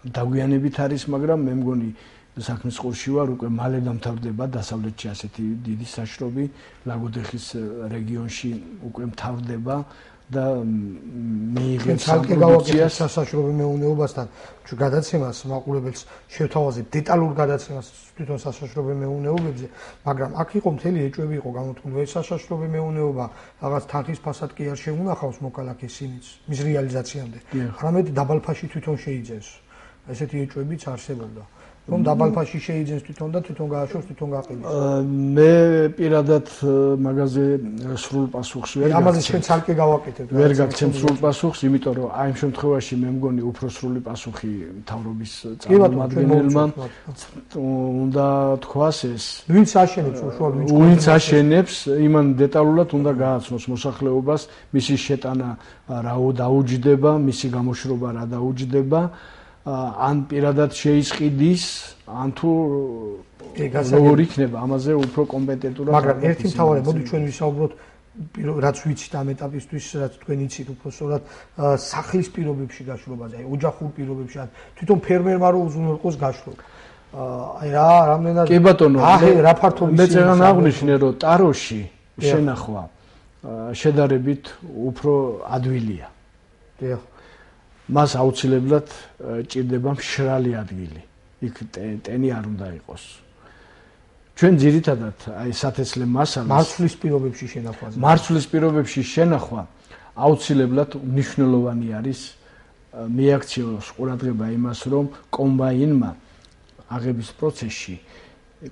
დაგვიანებით არის, მაგრამ მე მგონი საქმის ყურში ვარ, უკვე მალე დამთავრდება დასავლეთში ასეთი დიდი საშრობი, ლაგოდეხის რეგიონში უკვე მთავრდება და მიიღებს პროდუქციას სასაშრობო მეურნეობასთან. ჩვენ გადაცემას მაყურებელს შევთავაზებთ დეტალურ გადაცემას თვითონ სასაშრობო მეურნეობებზე, მაგრამ აქ იყო მთელი ეჭვები იყო გამოთქმული, ეს სასაშრობო მეურნეობა რაღაც თანხის ფასად კი არ შეუნახავს მოქალაქეს სიმინდს მის რეალიზაციამდე, არამედ დაბალფაში თვითონ შეიძენს. ესეთი ეჭვებიც არსებობდა. რომ დაბალფაში შეიძენს თვითონ და თვითონ გააშვებს, თვითონ გაყიდვის. მე პირადად მაგაზე სრულ პასუხს ვერ გაგცემ. ამაზე ჩვენ ცალკე გავაკეთებთ. ვერ გაგცემ სრულ პასუხს, იმიტომ რომ აი ამ შემთხვევაში მე მგონი უფრო სრული პასუხი მთავრობის წარმომადგენელმა უნდა თქვას ეს. ვინც აშენებს უშუალოდ ვინც აშენებს, იმან დეტალურად უნდა გააცნოს მოსახლეობას, მისი შეტანა რა დაუჯდება, მისი გამოშრობა რა დაუჯდება. ან პირადად შეისყიდის, ან თუ როგორ იქნება, ამაზე უფრო კომპეტენტურად. მაგრამ ერთი მთავარი, მოდი ჩვენ ვისაუბროთ, რაც ვიცით ამ ეტაპისთვის, რაც თქვენ იცით, უფრო სწორად სახლის პირობებში გაშრობაზე, აი ოჯახურ პირობებში, ან თვითონ ფერმერმა რო უზრუნველყოს გაშრობა. აი რამდენად კი ბატონო, რა ფართობის მე წერან აღვნიშნე, რომ ტაროში შენახვა შედარებით უფრო ადვილია. დიახ. მას აუცილებლად ჭირდება მშრალი ადგილი. იქ ტენი არ უნდა იყოს. ჩვენ ძირითადად აი სათესლე მასალას მარცვლის პირობებში შენახვაზე. მარცვლის პირობებში შენახვა აუცილებლად მნიშვნელოვანი არის მიაქციოს ყურადღება იმას, რომ კომბაინმა აღების პროცესში,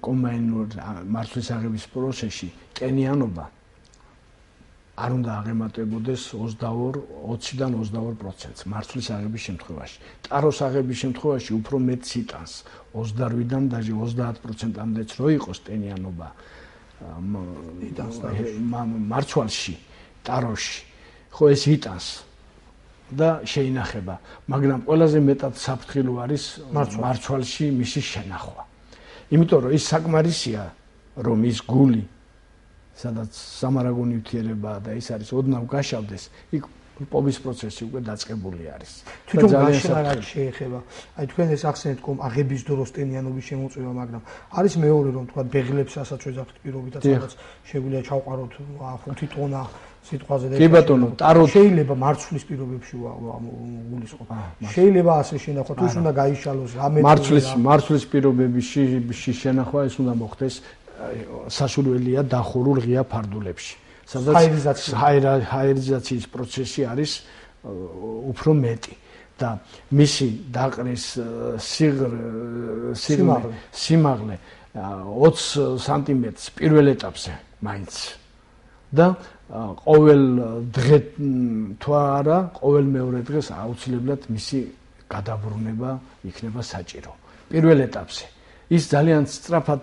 კომბაინურ მარცვლის აღების პროცესში ტენიანობა არ უნდა აღემატებოდეს 20-დან 22% მარცვლის აღების შემთხვევაში. ტაროს აღების შემთხვევაში უფრო მეტ იტანს 28-დან და 30%-მდეც რო იყოს ტენიანობა მარცვალში, ტაროში. ხო ეს იტანს და შეინახება, მაგრამ ყველაზე მეტად საფრთხილო არის მარცვალში მისი შენახვა. იმიტომ რომ ის საკმარისია, რომ ის გული სადაც სამარაგო ნივთიერება და ის არის ოდნავ გაშავდეს, იქ პობის პროცესი უკვე დაწყებული არის. თვითონ გაშენა რა შეეხება? აი თქვენ ეს ახსენეთ აღების დროს ტენიანობის შემოწმება, მაგრამ არის მეორე რომ თქვა ბეღლებს ასაც ვეძახთ პირობითაც სადაც შეგვიძლია ჩავყაროთ 5 ტონა სიტყვაზე და კი ბატონო, ტარო შეიძლება მარცვლის პირობებში გულისხმობ. შეიძლება ასე შენახვა, თუ უნდა გაიშალოს რამე მარცვლის პირობებში შენახვა ეს უნდა მოხდეს სასურველია დახურულ ღია ფარდულებში, სადაც ჰაერიზაციის პროცესი არის უფრო მეტი და მისი დაყრის სიმაღლე 20 სანტიმეტრს პირველ ეტაპზე მაინც და ყოველ დღე თუ არა, ყოველ მეორე დღეს აუცილებლად მისი გადაბრუნება იქნება საჭირო. პირველ ეტაპზე ის ძალიან სწრაფად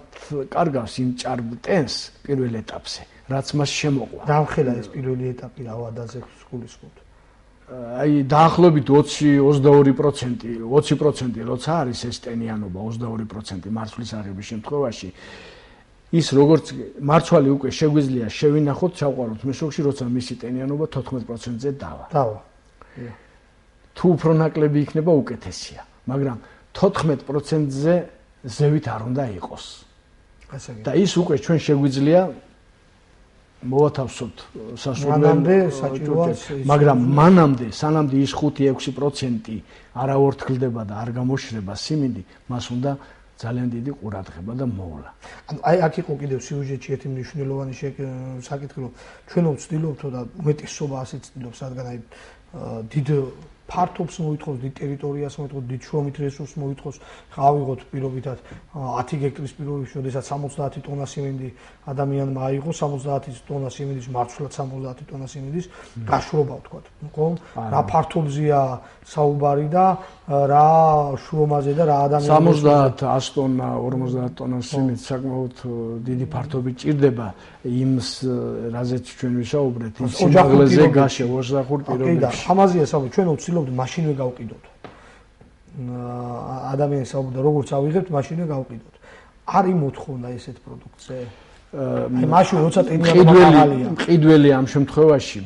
კარგავს იმ ჭარბტენს პირველ ეტაპზე, რაც მას შემოყვა. დამხელა ეს პირველი ეტაპი რა ვადაზე გულისხმობთ. აი დაახლოებით 20% როცა არის ეს ტენიანობა 22% მარცვლის აღების შემთხვევაში ის როგორც მარცვალი უკვე შეგვიძლია შევინახოთ საყვაროთ მეშოქში როცა მისი ტენიანობა 14%-ზე დავა. თუ უფრო ნაკლები იქნება უკეთესია, მაგრამ 14%-ზე ზევით არ უნდა იყოს. და ის უკვე ჩვენ შეგვიძლია მოვათავსოთ სასურველმანამდე საჭიროა, მაგრამ მანამდე, სანამდე ის 5-6% არ აორთქლდება და არ გამოშრება სიმინდი, მას უნდა ძალიან დიდი ყურადღება და მოვლა. ანუ აი აქ იყო კიდევ სიუჟეტში ერთი მნიშვნელოვანი საკითხი, რომ ჩვენ ვცდილობთ და უმეტესობა ასე ცდილობს, რადგან აი დიდ ფართობს მოითხოვს, დიდ ტერიტორიას მოითხოვს, დიდ შრომით რესურსს მოითხოვს. ავიღოთ პირობითად 10 გექტრის პირობებში, როდესაც 70 ტონა სიმინდი ადამიანმა აიღო, 70 ტონა სიმინდის მარცვლად 70 ტონა სიმინდის გაშრობა ვთქვათ. ხო? რა ფართობზეა საუბარი და რა შრომაზე და რა ადამიანს 70-100 ტონა, 50 ტონა სიმინდი საკმაოდ დიდი ფართობით ჭირდება იმს, რაზეც ჩვენ ვისაუბრეთ, იმ სიმაღლეზე გაშე ოჯახურ პირობებში. ამაზეა საუბარი, ჩვენ ვცდილობთ მაშინვე გავყიდოთ. ადამიანის საუბარი როგორც ავიღებთ, მაშინვე გავყიდოთ. არის მოთხოვნა ესეთ პროდუქტზე? აი მაშინ როცა ტენიანობა მყიდველი ამ შემთხვევაში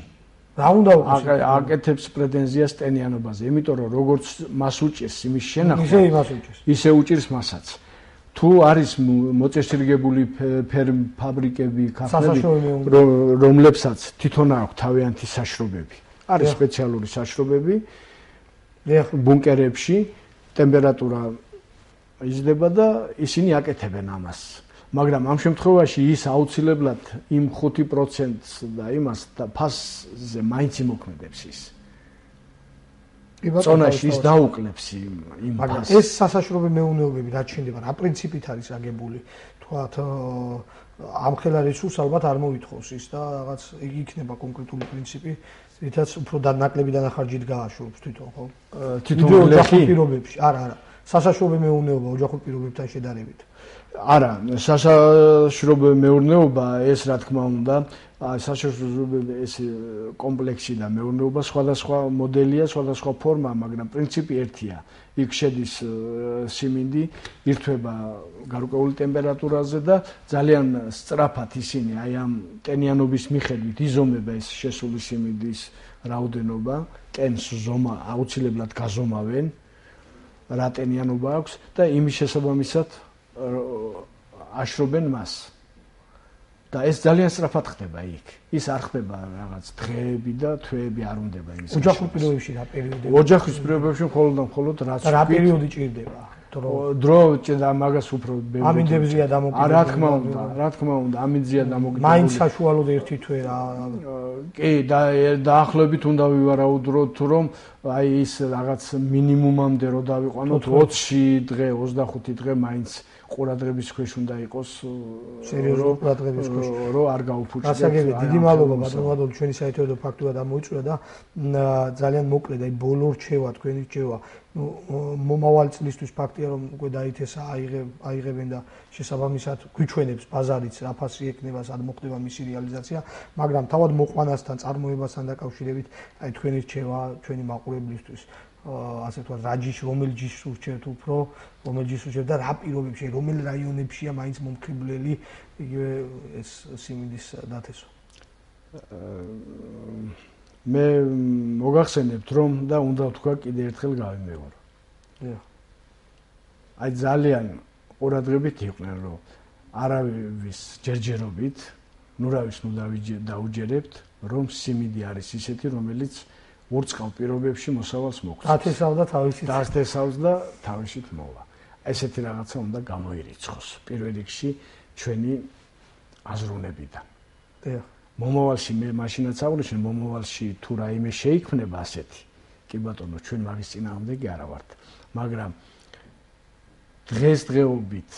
რა უნდა უკეთოს? აკეთებს პრეტენზიას ტენიანობაზე, იმიტომ რომ როგორც მას უჭირს იმის შენახვა, ისე უჭირს მასაც. თუ არის მოწესრიგებული ფაბრიკები, ქარხნები, რომლებსაც თვითონ აქვს თავიანთი საშრობები, არის სპეციალური საშრობები, ბუნკერებში ტემპერატურა იზრდება და ისინი აკეთებენ ამას. მაგრამ ამ შემთხვევაში ის აუცილებლად იმ 5%-ს და იმას და ფასზე მაინც იმოქმედებს ის. ზონაში ის დაუკლებს იმ ფასს. ეს სასაშრობი მეურნეობები რაც შეიძლება, რა პრინციპით არის აგებული? თქვათ ამხელა რესურს ალბათ არ მოითხოვს ის და რაღაც იგი იქნება კონკრეტული პრინციპი, რითაც უფრო დანაკლები დანახარჯით გააშურებს თვითონ, ხო? თვითონ ოჯახურ პირობებში. არა. სასაშრობი მეურნეობა ოჯახურ პირობებთან შედარებით. არა, სასაშრობი მეურნეობა ეს რა თქმა უნდა, სასაშრობი ეს კომპლექსი და მეურნეობა სხვადასხვა მოდელია, სხვადასხვა ფორმა, მაგრამ პრინციპი ერთია. იქ შედის სიმინდი, ირთვება გარკვეული ტემპერატურაზე და ძალიან სწრაფად ისინი აი ამ ტენიანობის მიხედვით იზომება ეს შესული სიმინდის რაოდენობა, ტენს ზომა აუცილებლად გაზომავენ, რა ტენიანობა აქვს და იმის შესაბამისად აშრობენ მას. და ეს ძალიან სწრაფად ხდება იქ. ის არ ხდება რაღაც დღეები და თვეები არ უნდება იმის. ოჯახურ პირობებში რა პერიოდი? ოჯახის პირობებში მხოლოდ რაც რა პერიოდი ჭირდება? დრო ჭირდება მაგას უფრო ბევრი. ამინდებზეა დამოკიდებული. რა თქმა უნდა, ამინდზეა დამოკიდებული. მაინც საშუალოდ ერთი თვე რა. კი, დაახლოებით უნდა ვივარაუდოთ, რომ აი ის რაღაც მინიმუმამდე რო დავიყვანოთ 20 დღე, 25 დღე მაინც ყურადღების ქვეშ უნდა იყოს სერიოზული ყურადღების ქვეშ რომ არ გაუფუჭდეს. გასაგებია, დიდი მადლობა ბატონო, ჩვენი საერთოდ ფაქტურად ამოიწურა და ძალიან მოკლედ აი ბოლო რჩევა, თქვენი რჩევა. მომავალი წლისთვის ფაქტია რომ უკვე დაითესა აიღებენ და შესაბამისად გვიჩვენებს ბაზარიც რა ფასი ექნება, სად მოხდება მისი რეალიზაცია, მაგრამ თავად მოყვანასთან, წარმოებასთან დაკავშირებით აი თქვენი რჩევა ჩვენი მაყურებლისთვის ასე თქვა რა ჯიშ რომელ ჯიშს ურჩევთ უფრო, რომელ ჯიშს ურჩევთ და რა პირობებში, რომელ რაიონებშია მაინც მომხიბვლელი იგივე ეს სიმინდის დათესვა. მე მოგახსენებთ რომ და უნდა ვთქვა კიდე ერთხელ გავიმეორო. აი ძალიან ყურადღებით იყვნენ რომ არავის ჯერჯერობით, ნურავის ნუ დაუჯერებთ, რომ სიმინდი არის ისეთი, რომელიც ურწყავ პირობებში მოსავალს მოგვცემს. დათესავდა თავისით. დათესავს და თავისით მოვა. ესეთი რაღაცა უნდა გამოირიცხოს პირველ რიგში ჩვენი აზროვნებიდან. მომავალში მე მაშინაც აღვნიშნე, მომავალში თუ რაიმე შეიქმნება ასეთი. კი ბატონო, ჩვენ მაგის წინააღმდეგი არა ვართ, მაგრამ დღესდღეობით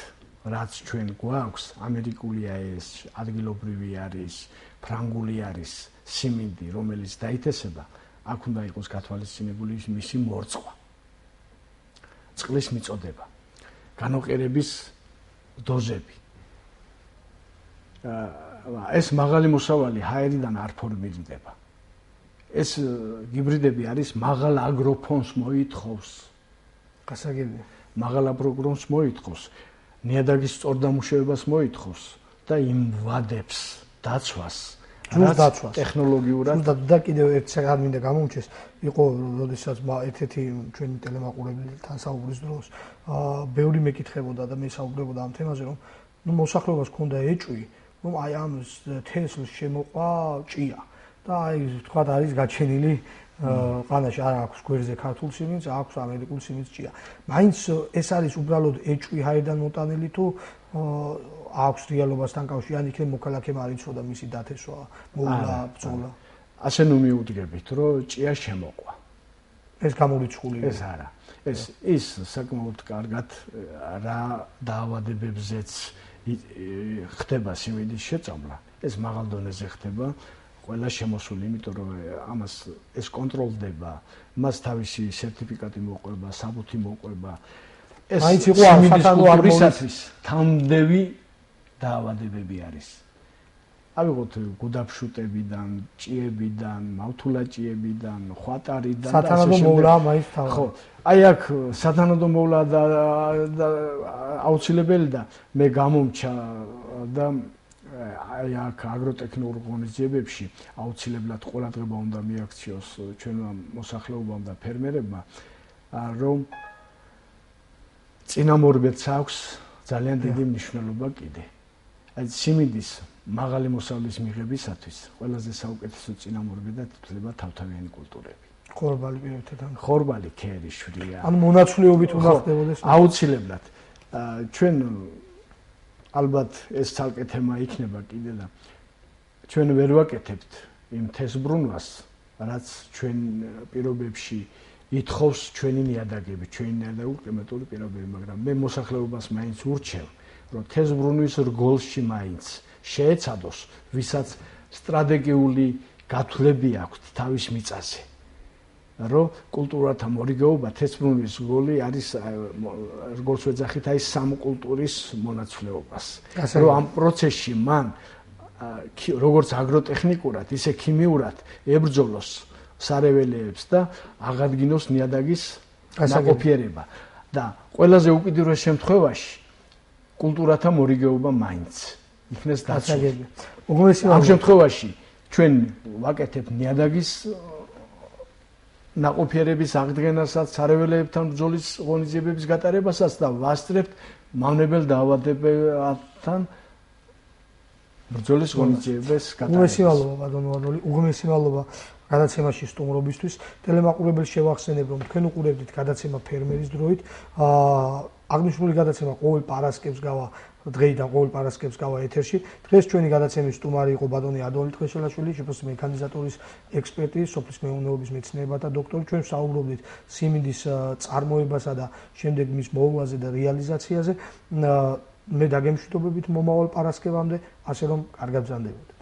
რაც ჩვენ გვაქვს, ამერიკულია ეს, ადგილობრივი არის, ფრანგული არის სიმინდი, რომელიც დაითესება, აქ უნდა იყოს გათვალისწინებული მისი მორწყვა. წყლის მიწოდება, განოყერების დოზები. ეს მაღალი მოსავალი ჰაერიდან არ ფორმირდება. ეს ჰიბრიდები არის მაღალ აგროფონს მოითხოვს. გასაგებია. მაღალ აგროფონს მოითხოვს, ნიადაგის სწორდამუშავებას მოითხოვს და იმ ვადებს დაცვას, ტექნოლოგიურად და კიდევ ერთ საკითხი მინდა გამომჩეს, იყო როდესაც ერთ-ერთი ჩვენი ტელემაყურებელთან საუბრის დროს, ბევრი მეკითხებოდა და მე საუბრებოდა ამ თემაზე, რომ მოსახლეობას ჰქონდა ეჭვი, რომ აი ამ თესლს შემოყვა ჭია და აი თქვა არის გაჩენილი ყანაში არ აქვს გვერდზე ქართულ სიმინდს, აქვს ამერიკულ სიმინდს ჭია. მაინც ეს არის უბრალოდ ეჭვი ჰაერიდან მოტანილი თუ აქვს რეალობასთან კავშირი, ან იქნებ მოქალაქემ არ იცოდა მისი დათესვა, მოვლა, ბრძოლა. ასე ნუ მიუდგებით, რომ ჭია შემოყვა. ეს გამორიცხული. ეს არა. ის საკმაოდ კარგად რა დაავადებებზეც ხდება სიმინდის შეწამლა. ეს მაღალ დონეზე ხდება. ყველა შემოსული, იმიტომ რომ ამას ეს კონტროლდება, მას თავისი სერტიფიკატი მოყვება, საბუთი მოყვება. ეს მაინც იყო სამედიცინოსათვის თამდევი დაავადებები არის. ავიღოთ გუდაფშუტებიდან, ჭიებიდან, მავთულაჭიებიდან, ხვატარიდან და სათანადო მოვლა მაინც თავი. ხო, აი აქ სათანადო მოვლა და აუცილებელი და მე გამომჩა და აი აქ აგროტექნოლოგიურ ღონისძიებებში აუცილებლად ყურადღება უნდა მიაქციოს ჩვენმა მოსახლეობამ და ფერმერებმა, რომ წინამორბედს აქვს ძალიან დიდი მნიშვნელობა კიდე. აი სიმინდის მაღალი მოსავლის მიღებისათვის ყველაზე საუკეთესო წინამორბედად ითვლება თავთავიანი კულტურები. ხორბალი პირობითად. ხორბალი, ქერი, შვრია. ანუ მონაცვლეობით უნდა ხდებოდეს. აუცილებლად. ჩვენ ალბათ ეს ცალკე თემა იქნება კიდე და ჩვენ ვერ ვაკეთებთ იმ თესბრუნვას, რაც ჩვენ პირობებში ითხოვს ჩვენი ნიადაგები, ჩვენი ნიადაგური კლიმატური პირობები, მაგრამ მე მოსახლეობას მაინც ურჩევ, რომ თესბრუნვის რგოლში მაინც შეეცადოს, ვისაც სტრატეგიული გათვლები აქვს თავის მიწაზე. რომ კულტურათა მორიგეობა თესბრუნვის რგოლი არის რგოლს ვეძახით აი სამ კულტურის მონაცვლეობას. რომ ამ პროცესში მან როგორც აგროტექნიკურად, ისე ქიმიურად ებრძოლოს სარეველეებს და აღადგინოს ნიადაგის ნაყოფიერება. და ყველაზე უკიდურეს შემთხვევაში კულტურათა მორიგეობა მაინც იქნეს დაცული. ამ შემთხვევაში ჩვენ ვაკეთებთ ნიადაგის ნაყოფიერების აღდგენასაც, სარეველეებთან ბრძოლის ღონისძიებების გატარებასაც და ვასწრებთ მავნებელ დაავადებებთან ბრძოლის ღონისძიებების გატარებას. უღმესიმალობა ბატონო ვადოლი, უღმესიმალობა გადაცემაში სტუმრობისთვის. ტელემაყურებელს შევახსენებ, რომ თქვენ უყურებდით გადაცემა ფერმერის დროით. აღნიშნული გადაცემა ყოველ პარასკევს გავა დღეიდან ყოველ პარასკევს გავა ეთერში. დღეს ჩვენი გადაცემის სტუმარი იყო ბატონი ადოლი ტყეშელაშვილი, შეფასე მექანიზატორის ექსპერტი, სოფლის მეურნეობის მეცნიერებათა დოქტორი. ჩვენ საუბრობდით სიმინდის წარმოებასა და შემდეგ მის მოვლაზე და რეალიზაციაზე. მე დაგემშვიდობებით მომავალ პარასკევამდე, ასე რომ კარგად ბრძანდებოდეთ.